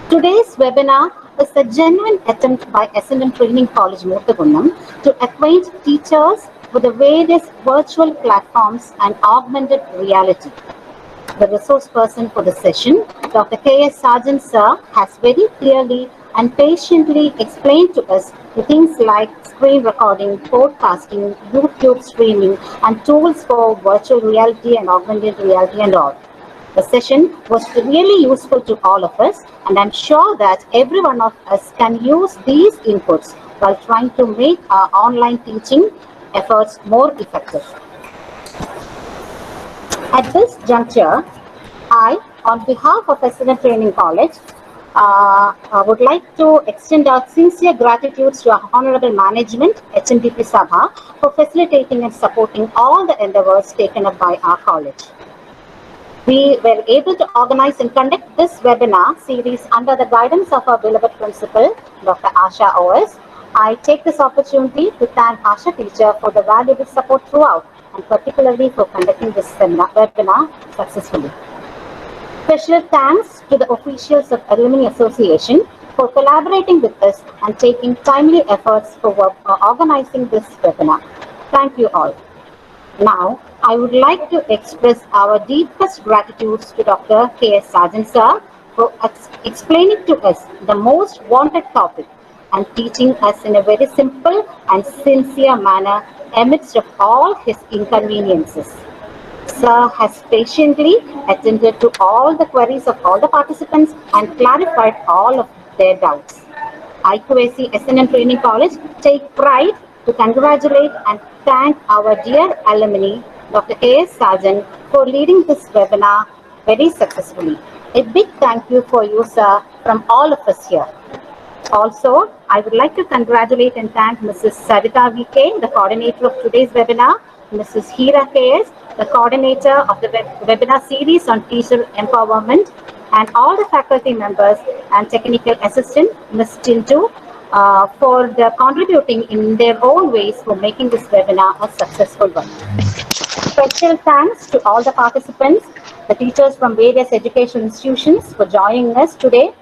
Today's webinar is a genuine attempt by S&M Training College Murthagunnam to acquaint teachers with the various virtual platforms and augmented reality. The resource person for the session, Dr. K.S. Sajan Sir, has very clearly and patiently explained to us the things like screen recording, podcasting, YouTube streaming, and tools for virtual reality and augmented reality and all. The session was really useful to all of us, and I'm sure that every one of us can use these inputs while trying to make our online teaching efforts more effective. At this juncture, I, on behalf of S&M Training College, would like to extend our sincere gratitude to our Honorable Management, HMDP Sabha, for facilitating and supporting all the endeavors taken up by our college. We were able to organize and conduct this webinar series under the guidance of our beloved principal, Dr. Asha O.S. I take this opportunity to thank Asha teacher for the valuable support throughout, and particularly for conducting this webinar successfully. Special thanks to the officials of Alumni Association for collaborating with us and taking timely efforts for organizing this webinar. Thank you all. Now, I would like to express our deepest gratitude to Dr. K.S. Sajan Sir for explaining to us the most wanted topic and teaching us in a very simple and sincere manner amidst of all his inconveniences. Sir has patiently attended to all the queries of all the participants and clarified all of their doubts. IQAC S&M Training College take pride to congratulate and thank our dear alumni, Dr. K.S. Sajan, for leading this webinar very successfully. A big thank you for you, sir, from all of us here. Also, I would like to congratulate and thank Mrs. Savita V.K., the coordinator of today's webinar, Mrs. Hira K.S., the coordinator of the webinar series on teacher empowerment, and all the faculty members and technical assistant, Ms. Tintu, for contributing in their own ways for making this webinar a successful one. Special thanks to all the participants, the teachers from various education institutions for joining us today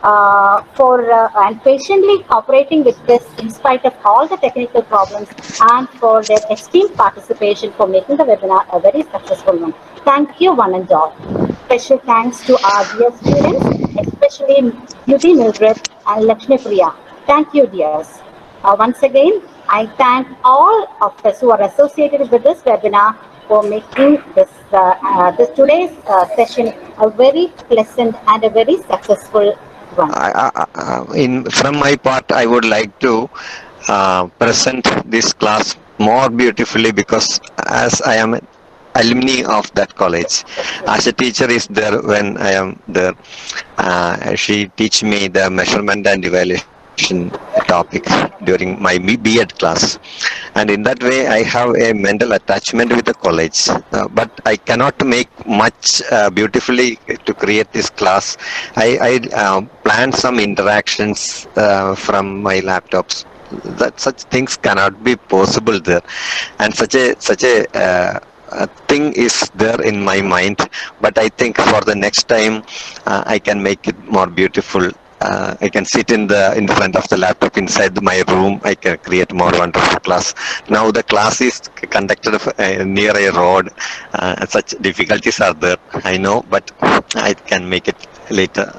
and patiently cooperating with this in spite of all the technical problems, and for their esteemed participation for making the webinar a very successful one. Thank you one and all. Special thanks to our dear students, especially Beauty Mildred and Lakshmi Priya. Thank you, dears. Once again, I thank all of us who are associated with this webinar for making this today's session a very pleasant and a very successful one. From my part, I would like to present this class more beautifully because as I am an alumni of that college, as a teacher is there when I am there, she teach me the measurement and evaluation topic during my B.Ed class, and in that way I have a mental attachment with the college, but I cannot make much beautifully to create this class. I plan some interactions from my laptops, that such things cannot be possible there, and such a thing is there in my mind, but I think for the next time I can make it more beautiful. I can sit in front of the laptop inside my room. I can create more wonderful class. Now the class is conducted near a road. Such difficulties are there, I know, but I can make it later.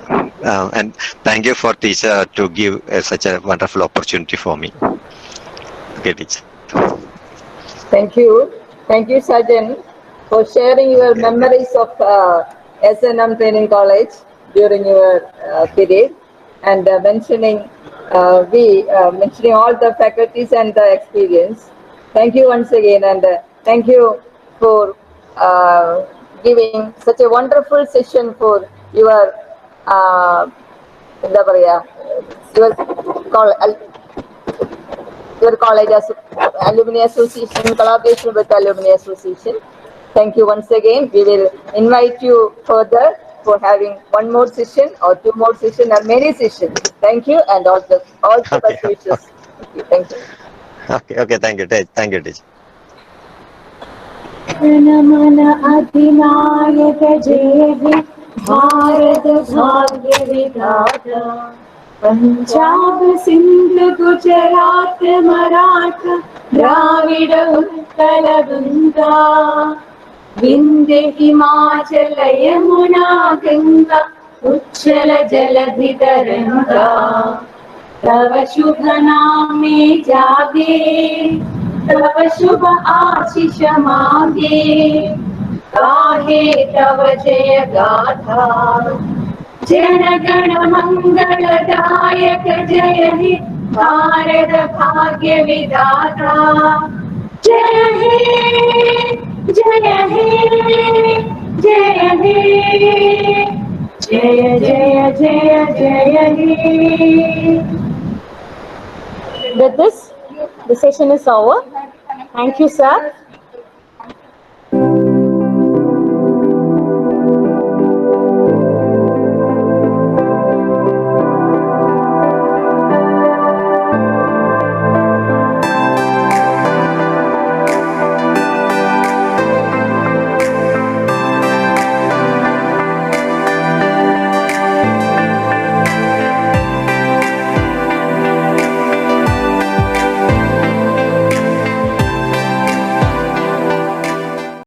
And thank you for teacher to give such a wonderful opportunity for me. Okay, teacher. Thank you. Thank you, Sajan, for sharing your memories of S&M Training College during your period. and mentioning all the faculties and the experience. Thank you once again, and thank you for giving such a wonderful session for your എന്താ പറയാ your your college alumni association, in collaboration with the alumni association. Thank you once again. We will invite you further for having one more session or two more sessions or many sessions. Thank you and all the Okay, best wishes. Thank you. Thank you. okay. Thank you, thank you, teacher. जनमन अधिनायक जय हे भारत भाग्य विधाता पंजाब सिंध गुजरात मराठा द्राविड उत्कल गंगा विंध्य हिमाचल यमुना गंगा उच्चल जलधि तरंगा तव शुभ नामे जागे तव शुभ आशीष मांगे गाहे तव जय गाथा जन गण मंगलदायक जय हे भारत भाग्य विधाता जय हे जय हे जय हे जय जय जय जय हे. With this, the session is over. Thank you, sir.